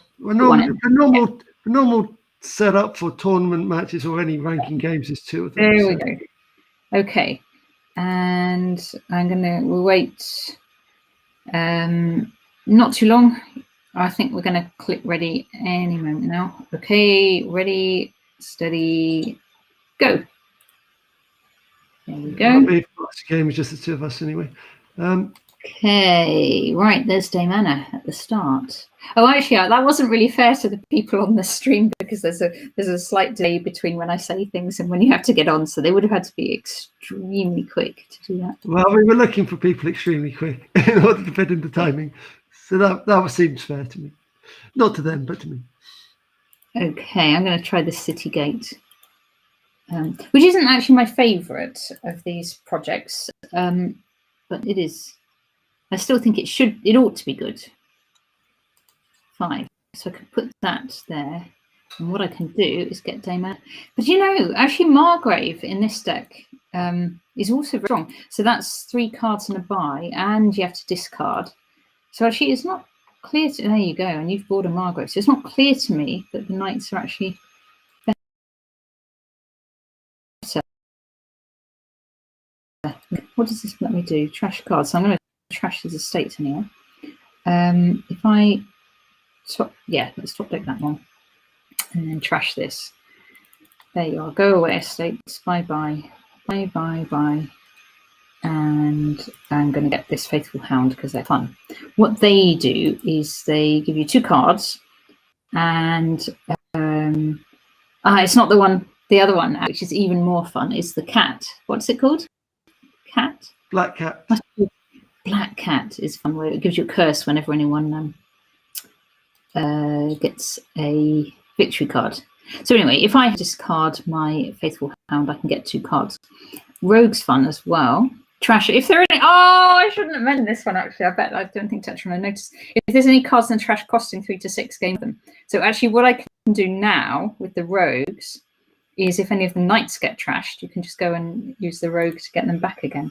normal setup for tournament matches or any ranking games is 2 of them. There we go. Okay, and we'll wait not too long. I think we're going to click ready any moment now. Okay, ready, steady, go. There we go. The game is just the 2 of us anyway. Okay, right, there's Dame Anna at the start. Oh, actually, that wasn't really fair to the people on the stream because there's a slight delay between when I say things and when you have to get on, so they would have had to be extremely quick to do that. Well, we were looking for people extremely quick in order to fit into timing, so that seems fair to me. Not to them, but to me. Okay, I'm going to try the City Gate, which isn't actually my favourite of these projects, but it is. I still think it ought to be good. 5. So I can put that there. And what I can do is get Dame Anna. But actually Margrave in this deck is also very strong. So that's 3 cards and a buy, and you have to discard. So actually it's not clear to, there you go, and you've bought a Margrave. So it's not clear to me that the knights are actually better. What does this let me do? Trash cards. So I'm going to trash his estate anyway. If I swap, let's top deck that one and then trash this. There you are. Go away, estates. Bye bye. Bye bye bye. And I'm going to get this Faithful Hound because they're fun. What they do is they give you 2 cards, and it's not the other one, which is even more fun, is the cat. What's it called? Cat? Black Cat. Black Cat is fun, where it gives you a curse whenever anyone gets a victory card. So anyway, if I discard my Faithful Hound, I can get 2 cards. Rogue's fun as well. Trash. If there are any, I shouldn't have mentioned this one actually. I don't think Tetron will notice. If there's any cards in the trash costing 3 to 6, game them. So actually, what I can do now with the rogues is if any of the knights get trashed, you can just go and use the rogue to get them back again.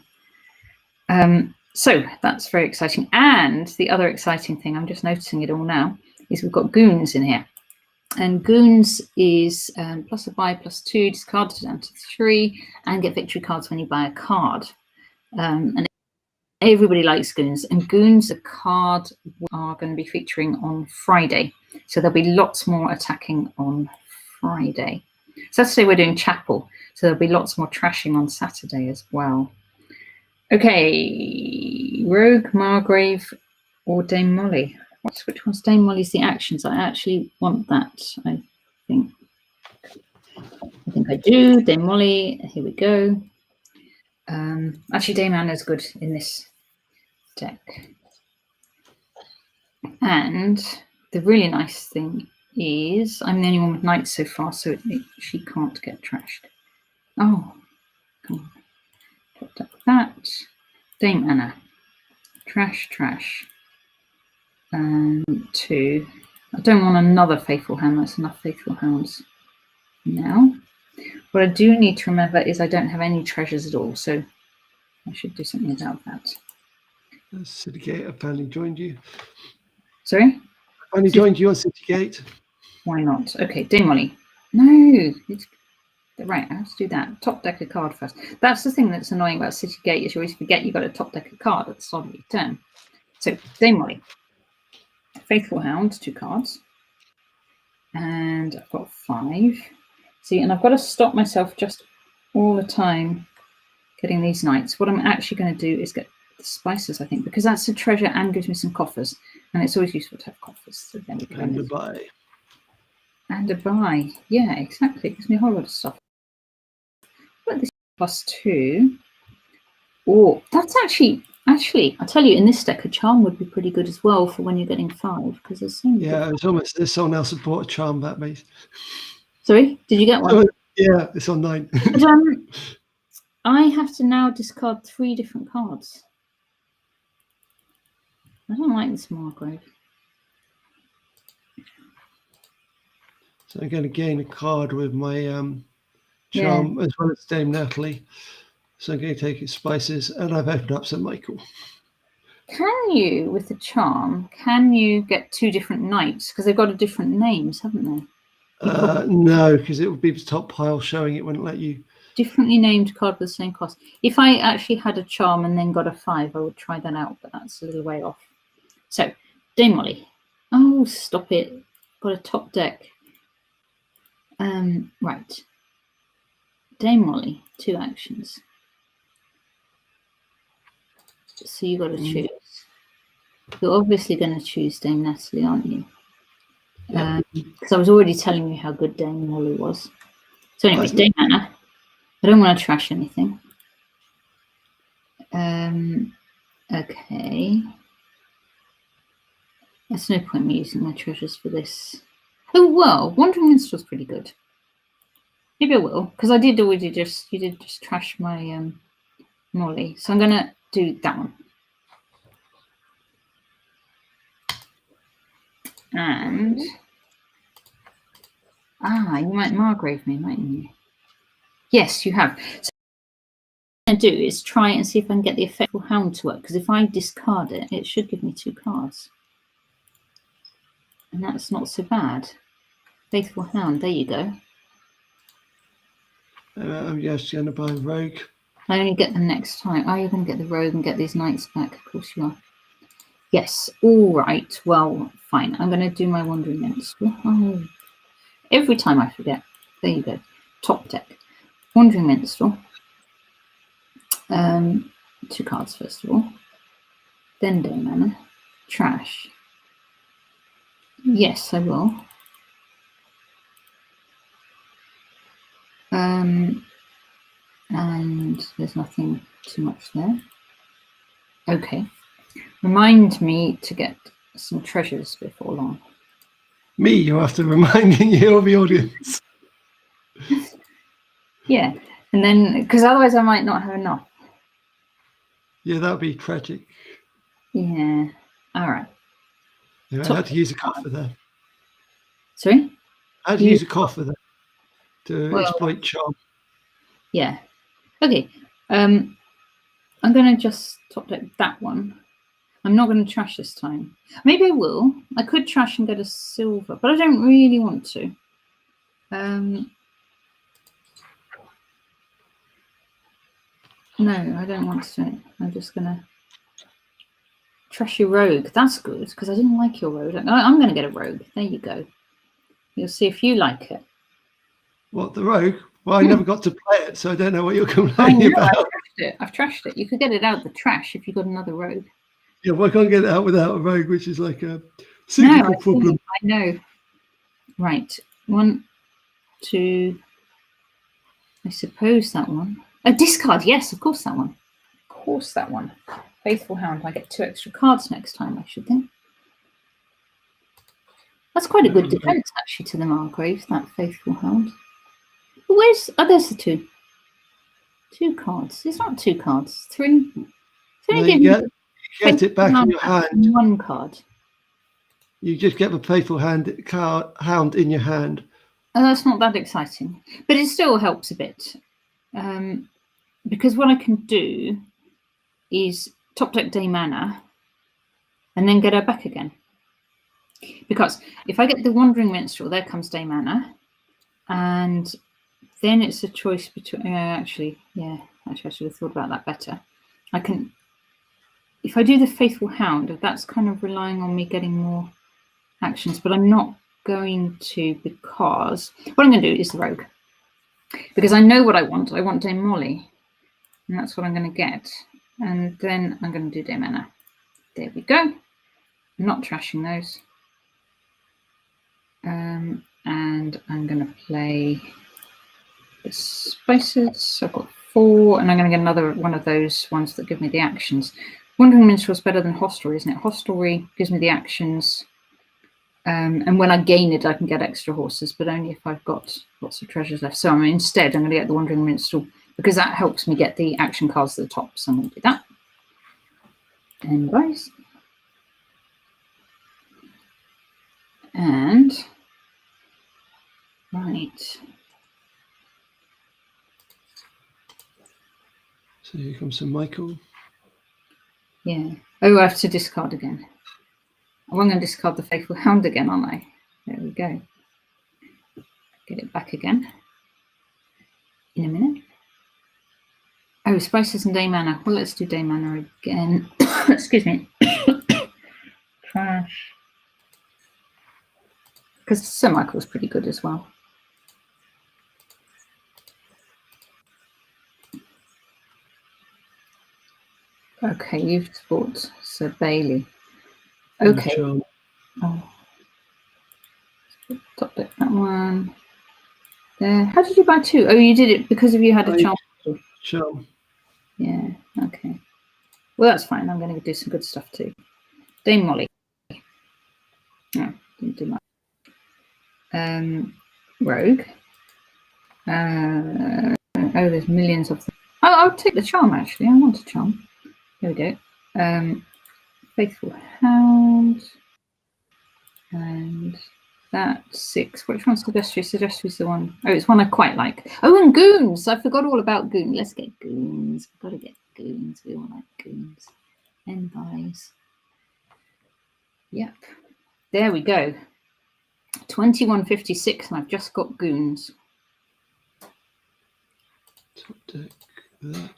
So that's very exciting. And the other exciting thing, I'm just noticing it all now, is we've got goons in here. And goons is plus a buy, plus 2, discarded down to 3, and get victory cards when you buy a card. And everybody likes goons. And goons, a card, are going to be featuring on Friday. So there'll be lots more attacking on Friday. Saturday we're doing chapel, so there'll be lots more trashing on Saturday as well. Okay, Rogue, Margrave, or Dame Molly. Which one's Dame Molly's the actions? I actually want that, I think. I think I do. Dame Molly, here we go. Actually, Dame Anna's good in this deck. And the really nice thing is, I'm the only one with knights so far, so she can't get trashed. Oh, come on. Put up that. Dame Anna. Trash. And 2. I don't want another faithful hound. That's enough faithful hounds now. What I do need to remember is I don't have any treasures at all, so I should do something about that. City Gate apparently joined you. Sorry? Only joined you on City Gate. Why not? Okay, Dame Molly. No, right, I have to do that. Top deck a card first. That's the thing that's annoying about City Gate is you always forget you've got to top deck a card at the start of your turn. So, Dame Molly. Faithful Hound, 2 cards. And I've got 5. See, and I've got to stop myself just all the time getting these knights. What I'm actually going to do is get the spices, I think, because that's a treasure and gives me some coffers. And it's always useful to have coffers. So then we can And a buy. And a buy. Yeah, exactly. It gives me a whole lot of stuff. But this +2. Oh, that's actually, I tell you, in this deck, a charm would be pretty good as well for when you're getting 5, because there's so many. Yeah, it's almost there's someone else that bought a charm that base. Sorry, did you get one? Yeah, it's on 9. But, I have to now discard 3 different cards. I don't like this Margrave. So I'm going to gain a card with my charm as well as Dame Natalie. So I'm going to take its spices, and I've opened up St. Michael. Can you, with the charm, can you get 2 different knights? Because they've got different names, haven't they? No, because it would be the top pile showing it wouldn't let you. Differently named card with the same cost. If I actually had a charm and then got a 5, I would try that out, but that's a little way off. So, Dame Molly. Oh, stop it. Got a top deck. Right. Dame Molly, 2 actions. So you got to choose. You're obviously going to choose Dame Natalie, aren't you? Because I was already telling you how good Dame Molly was. So anyways, Dame Anna. I don't want to trash anything. Okay. There's no point me using my treasures for this. Oh, well, Wandering Minstrel's pretty good. Maybe I will, because I did already you did just trash my Molly. So I'm going to do that one. And, you might Margrave me, mightn't you? Yes, you have. So what I'm going to do is try and see if I can get the Faithful Hound to work, because if I discard it, it should give me 2 cards. And that's not so bad. Faithful Hound, there you go. I'm just going to buy Rogue. I only get them next time. Oh, you're going to get the Rogue and get these knights back. Of course you are. Yes, all right. Well, fine. I'm going to do my Wandering Minstrel. Oh, every time I forget. There you go. Top deck. Wandering Minstrel. 2 cards, first of all. Then Dame Anna. Trash. Yes, I will. And there's nothing too much there. Okay. Remind me to get some treasures before long. Me, you're after reminding you of the audience. Yeah, and then, because otherwise I might not have enough. Yeah, that would be tragic. Yeah, all right. Yeah, I had to use a coffer there. Sorry? I had to use a coffer there to exploit charm. Yeah. Okay. I'm going to just top deck that one. I'm not going to trash this time. Maybe I will. I could trash and get a silver, but I don't really want to. No, I don't want to. I'm just going to trash your rogue. That's good, because I didn't like your rogue. I'm going to get a rogue. There you go. You'll see if you like it. What, the rogue? Well, I never got to play it, so I don't know what you're complaining about. I've trashed it. You could get it out of the trash if you got another rogue. Yeah, well, I can't get it out without a rogue, which is like a cyclical problem. I know. Right. 1, 2. I suppose that one. A discard. Yes, of course that one. Of course that one. Faithful Hound. I get 2 extra cards next time, I should think. That's quite a good defence, actually, to the Margrave, that Faithful Hound. Where's... Oh, there's the two. 2 cards. It's not 2 cards. 3. No, you get it back in your hand. 1 card. You just get the Faithful Hound in your hand. Oh, that's not that exciting. But it still helps a bit. Because what I can do is top deck Day Mana and then get her back again. Because if I get the Wandering Minstrel, there comes Day Mana. And then it's a choice between... actually, I should have thought about that better. I can... If I do the Faithful Hound, that's kind of relying on me getting more actions. But I'm not going to, because... What I'm going to do is the Rogue. Because I know what I want. I want Dame Molly. And that's what I'm going to get. And then I'm going to do Day Mana. There we go. I'm not trashing those. And I'm going to play the Spices. So I've got 4, and I'm going to get another one of those ones that give me the actions. Wandering Minstrel is better than Hostelry, isn't it? Hostelry gives me the actions. And when I gain it, I can get extra horses, but only if I've got lots of treasures left. So instead, I'm going to get the Wandering Minstrel, because that helps me get the action cards at the top. So I'm going to do that. And guys. And right. So here comes Sir Michael. Yeah. Oh, I have to discard again. I'm going to discard the Faithful Hound again, aren't I? There we go. Get it back again in a minute. Oh, Spices and Day Mana. Well, let's do Day Mana again. Excuse me. Trash. Because Sir Michael's pretty good as well. Okay, you've bought Sir Bailey. Okay. Oh. Top deck that one. There. How did you buy 2? Oh, you did it because you had a charm. Charm. Yeah. Okay. Well, that's fine. I'm going to do some good stuff too. Dame Molly. No, didn't do much. Rogue. Oh, there's millions of them. Oh, I'll take the charm, actually. I want a charm. There we go. Faithful Hound. And that's 6. Which one's Sedestry? Sedestry's the one. Oh, it's one I quite like. Oh, and Goons. I forgot all about Goons. Let's get Goons. We've got to get Goons. We all like Goons. And buys. Yep. There we go. 2156, and I've just got Goons. Top deck that.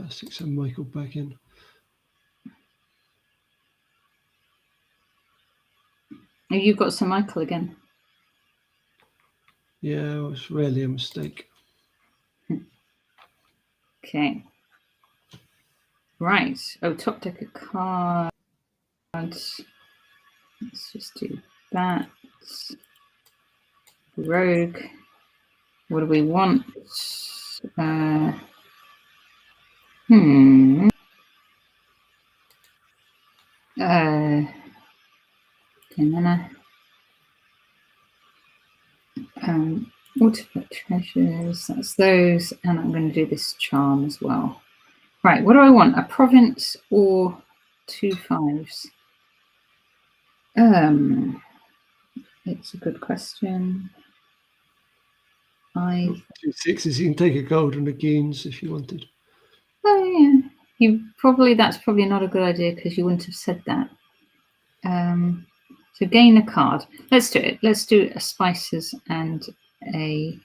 Stick some Michael back in. Oh, you've got Sir Michael again. Yeah, it was really a mistake. Okay. Right. Oh, top deck of cards. Let's just do that. Rogue. What do we want? Mana. Ultimate treasures. That's those, and I'm going to do this charm as well. Right. What do I want? A province or 2 5s? It's a good question. 2 6s. You can take a gold and a Goons if you wanted. Oh yeah. That's probably not a good idea because you wouldn't have said that. So gain a card. Let's do it. Let's do a Spices and a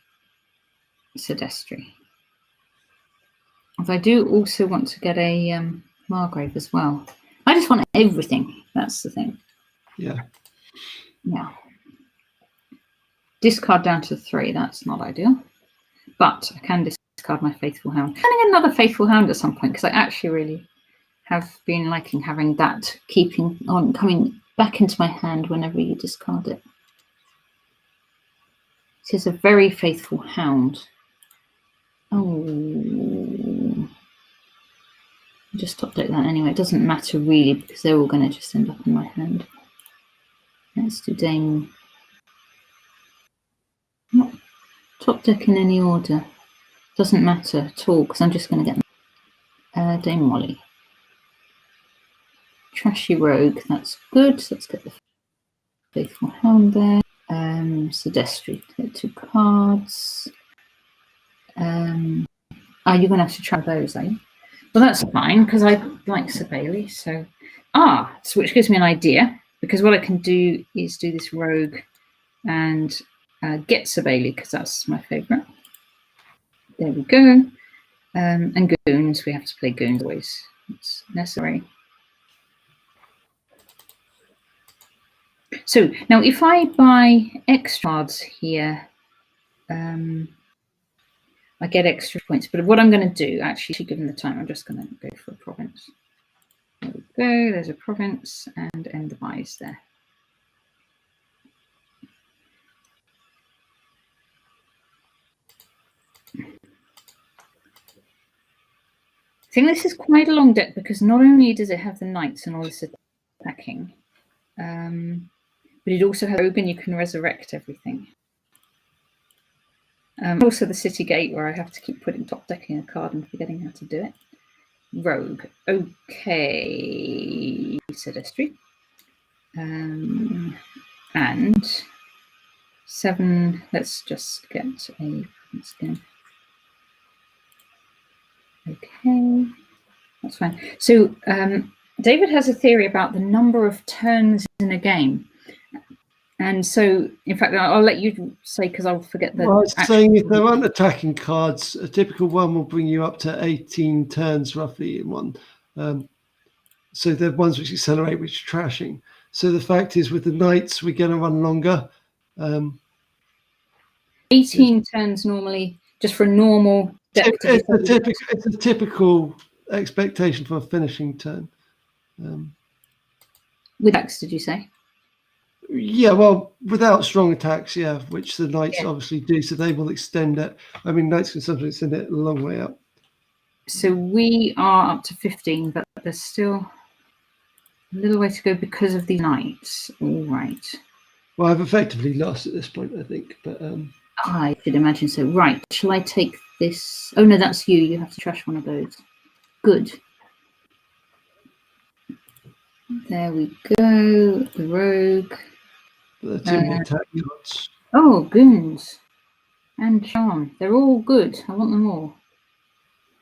Sedestry. If I do also want to get a Margrave as well. I just want everything. That's the thing. Yeah. Yeah. Discard down to 3. That's not ideal. But I can discard my Faithful Hound. I'm going to get another Faithful Hound at some point because I actually really have been liking having that keeping on coming back into my hand whenever you discard it. It is a very faithful hound. Oh. just top deck that anyway. It doesn't matter really because they're all going to just end up in my hand. Let's do Dame. Not top deck in any order. Doesn't matter at all because I'm just going to get Dame Molly. Trashy Rogue, that's good. So let's get the Faithful Hound there. Sedestry, get 2 cards. You're going to have to try those, are you? Well, that's fine because I like Sir Bailey. So, so which gives me an idea because what I can do is do this Rogue and get Sir Bailey because that's my favourite. There we go. And Goons, we have to play Goons always. It's necessary. So now if I buy extra cards here, I get extra points. But what I'm going to do, actually, given the time, I'm just going to go for a province. There we go. There's a province and end the buys there. I think this is quite a long deck because not only does it have the knights and all this attacking, but it also has Rogue and you can resurrect everything. Also the City Gate where I have to keep putting top decking a card and forgetting how to do it. Rogue. Okay. Sedestry. And 7. Let's just get a skin. Okay. That's fine. So David has a theory about the number of turns in a game. And so, in fact, I'll let you say because I'll forget the. Well, I was saying if there aren't attacking cards, a typical one will bring you up to 18 turns roughly in one. So there are ones which accelerate, which are trashing. So the fact is, with the knights, we're going to run longer. 18 turns normally, just for a normal deck. It's a typical expectation for a finishing turn. With attacks, did you say? Yeah, well, without strong attacks, yeah, which the knights obviously do, so they will extend it. I mean, knights can sometimes extend it a long way up. So we are up to 15, but there's still a little way to go because of the knights. All right. Well, I've effectively lost at this point, I think, but I should imagine so. Right, shall I take this? Oh no, that's you. You have to trash one of those. Good. There we go. The Rogue. the too many attack cards. Oh, Goons and Charm. They're all good. I want them all.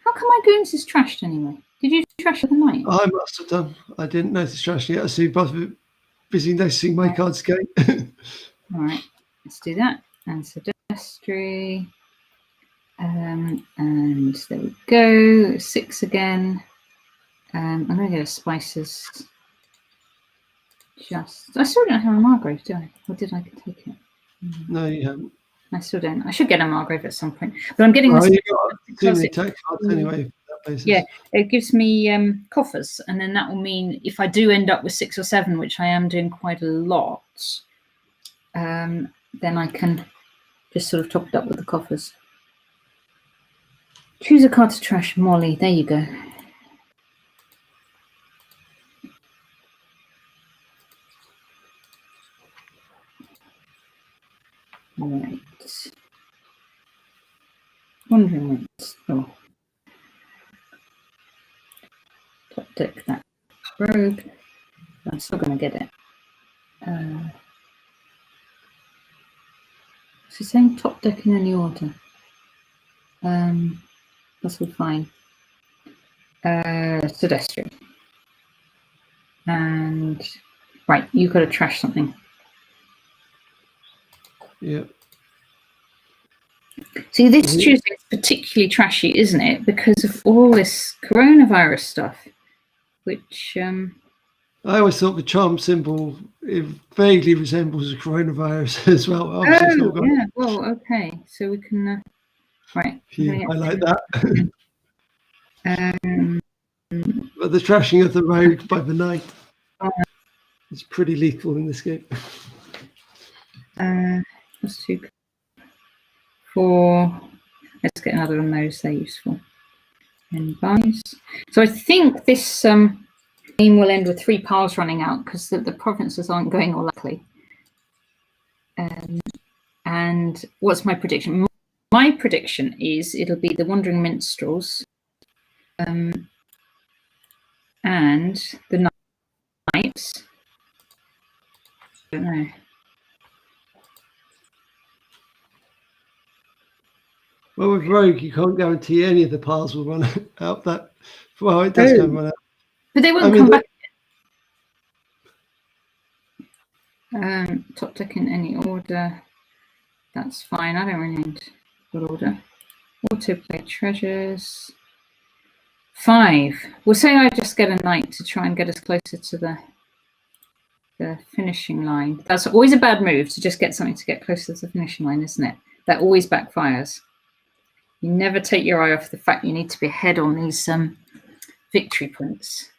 How come my Goons is trashed anyway? Did you trash the night? I must have done. I didn't notice trash yet. I see both busy noticing my cards go. All right, let's do that. And Sedestry. And there we go. 6 again. I'm going to go spices. I still don't have a Margrave, do I? Or did I take it? No, you haven't. I still don't. I should get a Margrave at some point. But I'm getting this. You've got too many attack cards anyway. Yeah, it gives me coffers. And then that will mean if I do end up with 6 or 7, which I am doing quite a lot, then I can just sort of top it up with the coffers. Choose a card to trash, Molly. There you go. Right. Wandering Winds. Oh. Top deck that Rogue. I'm still going to get it. She's saying top deck in any order. That's all fine. Sedestry. And right, you've got to trash something. Yeah. See, this Tuesday is particularly trashy, isn't it? Because of all this coronavirus stuff, which I always thought the charm symbol it vaguely resembles a coronavirus as well. Obviously yeah. Well, okay, so we can right. Yeah, I like that. But the trashing of the rogue by the night is pretty lethal in this game. That's 2, 4. Let's get another one of those. They're useful. And buys. So I think this game will end with 3 piles running out because the provinces aren't going all luckily. And what's my prediction? My prediction is it'll be the Wandering Minstrels and the Knights. I don't know. Well, with Rogue, you can't guarantee any of the piles will run out that. Well, it does come run out. But they won't come back. Top deck in any order. That's fine. I don't really need good order. Autoplay treasures. 5. We'll say I just get a knight to try and get us closer to the finishing line. That's always a bad move to just get something to get closer to the finishing line, isn't it? That always backfires. You never take your eye off the fact you need to be ahead on these victory points.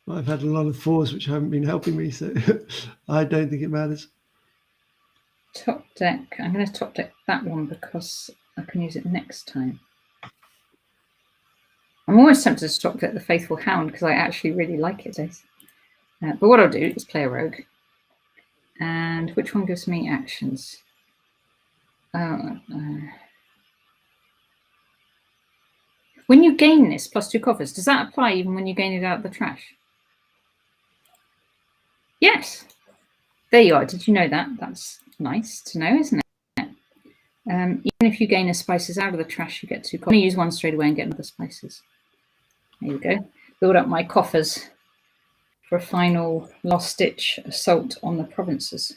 I've had a lot of 4s which haven't been helping me, so I don't think it matters. Top deck. I'm going to top deck that one because I can use it next time. I'm always tempted to top deck the Faithful Hound because I actually really like it. But what I'll do is play a rogue. And which one gives me actions? When you gain this +2 coffers, does that apply even when you gain it out of the trash? Yes. There you are. Did you know that? That's nice to know, isn't it? Even if you gain a spices out of the trash, you get 2 coffers. I'm going to use one straight away and get another spices. There we go. Build up my coffers for a final last-ditch assault on the provinces.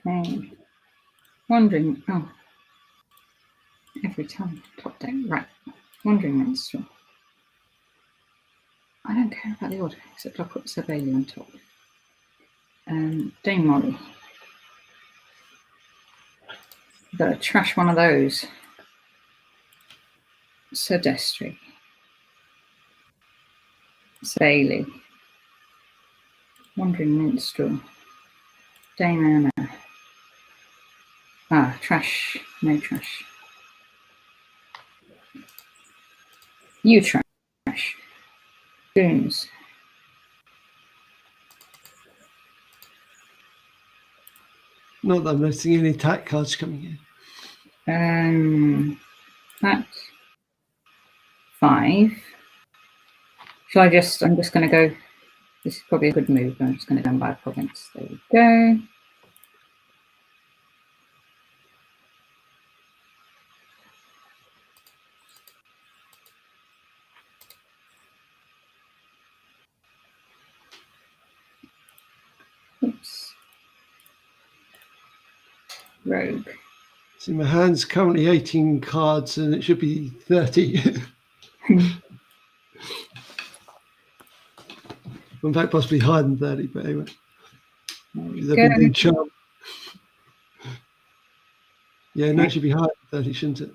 Okay. Wandering. Oh. Every time. Top deck. Right. Wandering Minstrel. I don't care about the order, except I'll put Surveillance on top. Dame Molly. Better trash one of those. Sodestry. Bailey. Wandering Minstrel. Dame Anna. Trash. No trash. You trash. Goons. Not that I'm noticing any attack cards coming in. That's 5. Shall I just, I'm just going to go, this is probably a good move. I'm just going to go and buy a province. There we go. Oops. Rogue. See, my hand's currently 18 cards and it should be 30. In fact, possibly higher than 30, but anyway. They've been doing charm. Yeah, no, it should be higher than 30, shouldn't it?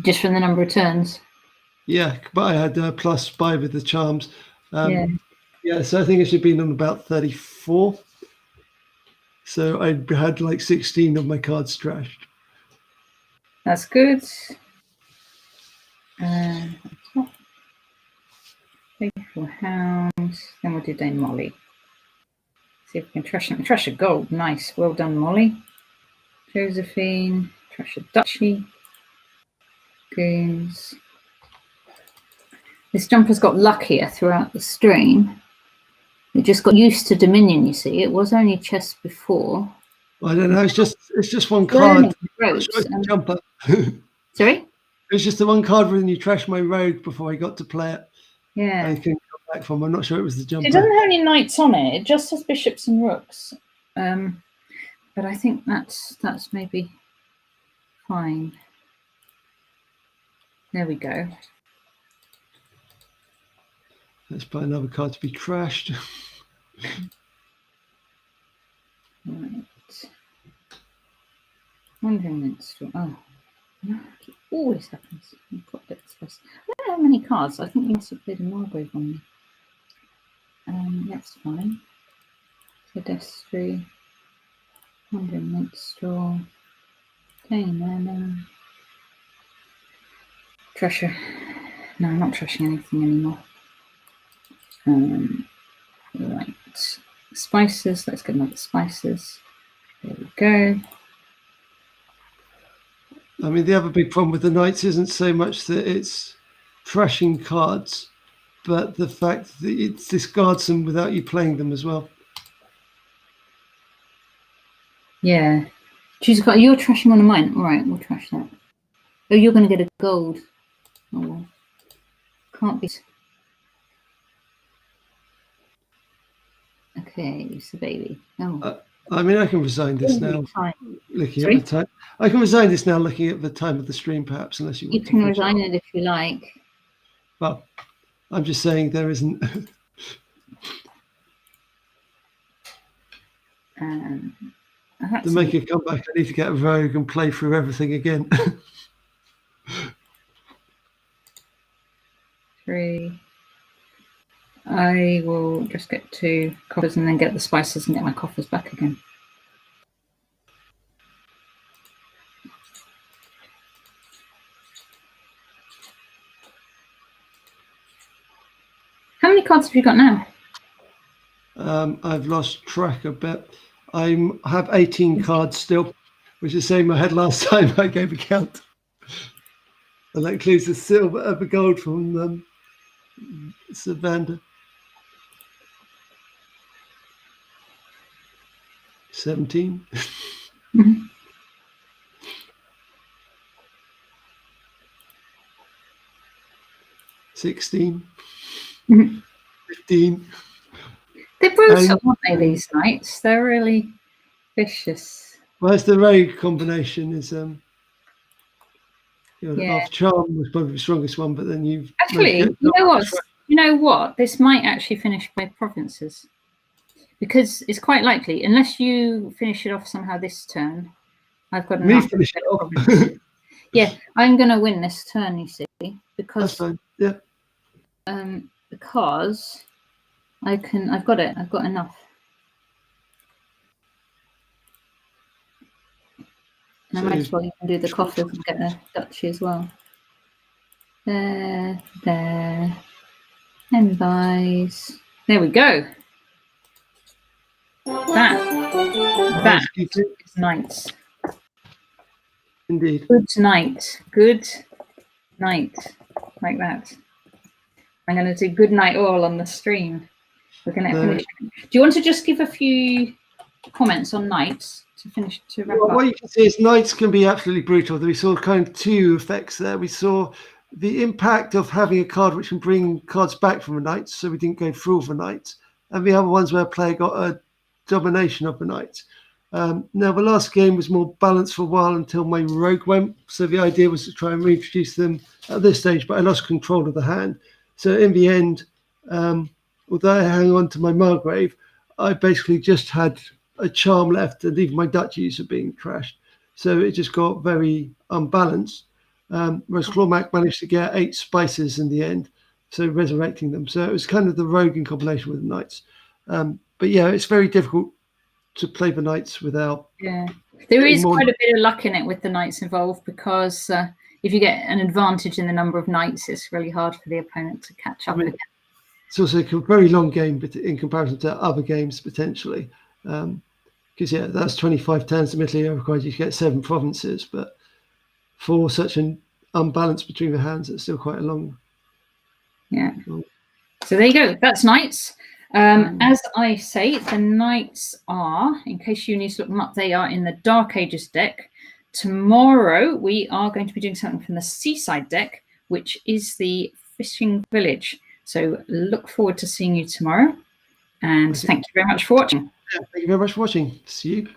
Just from the number of turns? Yeah, but I had +5 with the charms. Yeah, so I think it should be on about 34. So I had like 16 of my cards trashed. That's good. Faithful Hound. Then we'll do Dame Molly. See if we can trash them. Trash a gold. Nice. Well done, Molly. Josephine. Trash a Duchy. Goons. This jumper's got luckier throughout the stream. It just got used to Dominion, you see. It was only chess before. I don't know. It's just one card. Jumper. Sorry? It's just the one card when you trash my rogue before I got to play it. Yeah. I can come back from. I'm not sure it was the jumper. It doesn't have any knights on it. It just has bishops and rooks. But I think that's maybe fine. There we go. Let's buy another card to be trashed. Right. Wandering Minstrel. Oh, It always happens. I've got bits of this. I don't know how many cards. I think you must have played a Margrave on me. That's fine. Pedestry, Wandering Minstrel, Cane Manor, Treasure. No, I'm not trashing anything anymore. Right. Spices. Let's get another spices. There we go. I mean, the other big problem with the knights isn't so much that it's trashing cards, but the fact that it discards them without you playing them as well. Yeah. Choose a card. You're trashing one of mine. All right, we'll trash that. Oh, you're going to get a gold. Oh, well. Can't be. Okay, it's a baby. Oh. I mean, I can resign this now. Looking at the time, I can resign this now. Looking at the time of the stream, perhaps, unless you want. You can resign it if you like. Well, I'm just saying there isn't. To make a comeback, I need to get a rogue and play through everything again. 3. I will just get 2 coffers and then get the spices and get my coffers back again. How many cards have you got now? I've lost track a bit. I have 18 cards still, which is the same I had last time I gave a count. And that includes the silver, the gold from Savanda. 17. 16. 15. They're brutal, aren't they, these knights? They're really vicious. Well, it's the rogue combination is half charm was probably the strongest one, but then you've actually, you know what? This might actually finish by provinces. Because it's quite likely, unless you finish it off somehow this turn, I've got enough. Finish it off. Yeah, I'm going to win this turn, you see, because that's fine. Yeah. Because I've got it. I've got enough. And I might as well even do the coffers and get a duchy as well. There, and buys. There we go. That is knights. Indeed. Good night. Good night. Like that. I'm going to do good night all on the stream. We're going to finish. Do you want to just give a few comments on knights to finish to wrap up? What you can see is knights can be absolutely brutal. We saw kind of 2 effects there. We saw the impact of having a card which can bring cards back from a knight, so we didn't go through all the knights, and the other ones where a player got a domination of the knights. Now the last game was more balanced for a while until my rogue went, so the idea was to try and reintroduce them at this stage, but I lost control of the hand. So in the end, although I hang on to my Margrave, I basically just had a charm left, and even my duchies are being trashed. So it just got very unbalanced. Whereas Clawmac managed to get 8 spices in the end, so resurrecting them. So it was kind of the rogue in combination with the knights. But yeah, it's very difficult to play the knights without. Yeah, there is quite a bit of luck in it with the knights involved, because if you get an advantage in the number of knights, it's really hard for the opponent to catch up again. It's also a very long game, but in comparison to other games potentially, because that's 25 turns. Admittedly, it requires you to get 7 provinces, but for such an unbalance between the hands, it's still quite a long. Yeah. So there you go. That's knights. As I say, the knights are, in case you need to look them up, they are in the Dark Ages deck. Tomorrow we are going to be doing something from the Seaside deck, which is the Fishing Village. So look forward to seeing you tomorrow. And thank you very much for watching. Thank you very much for watching. See you.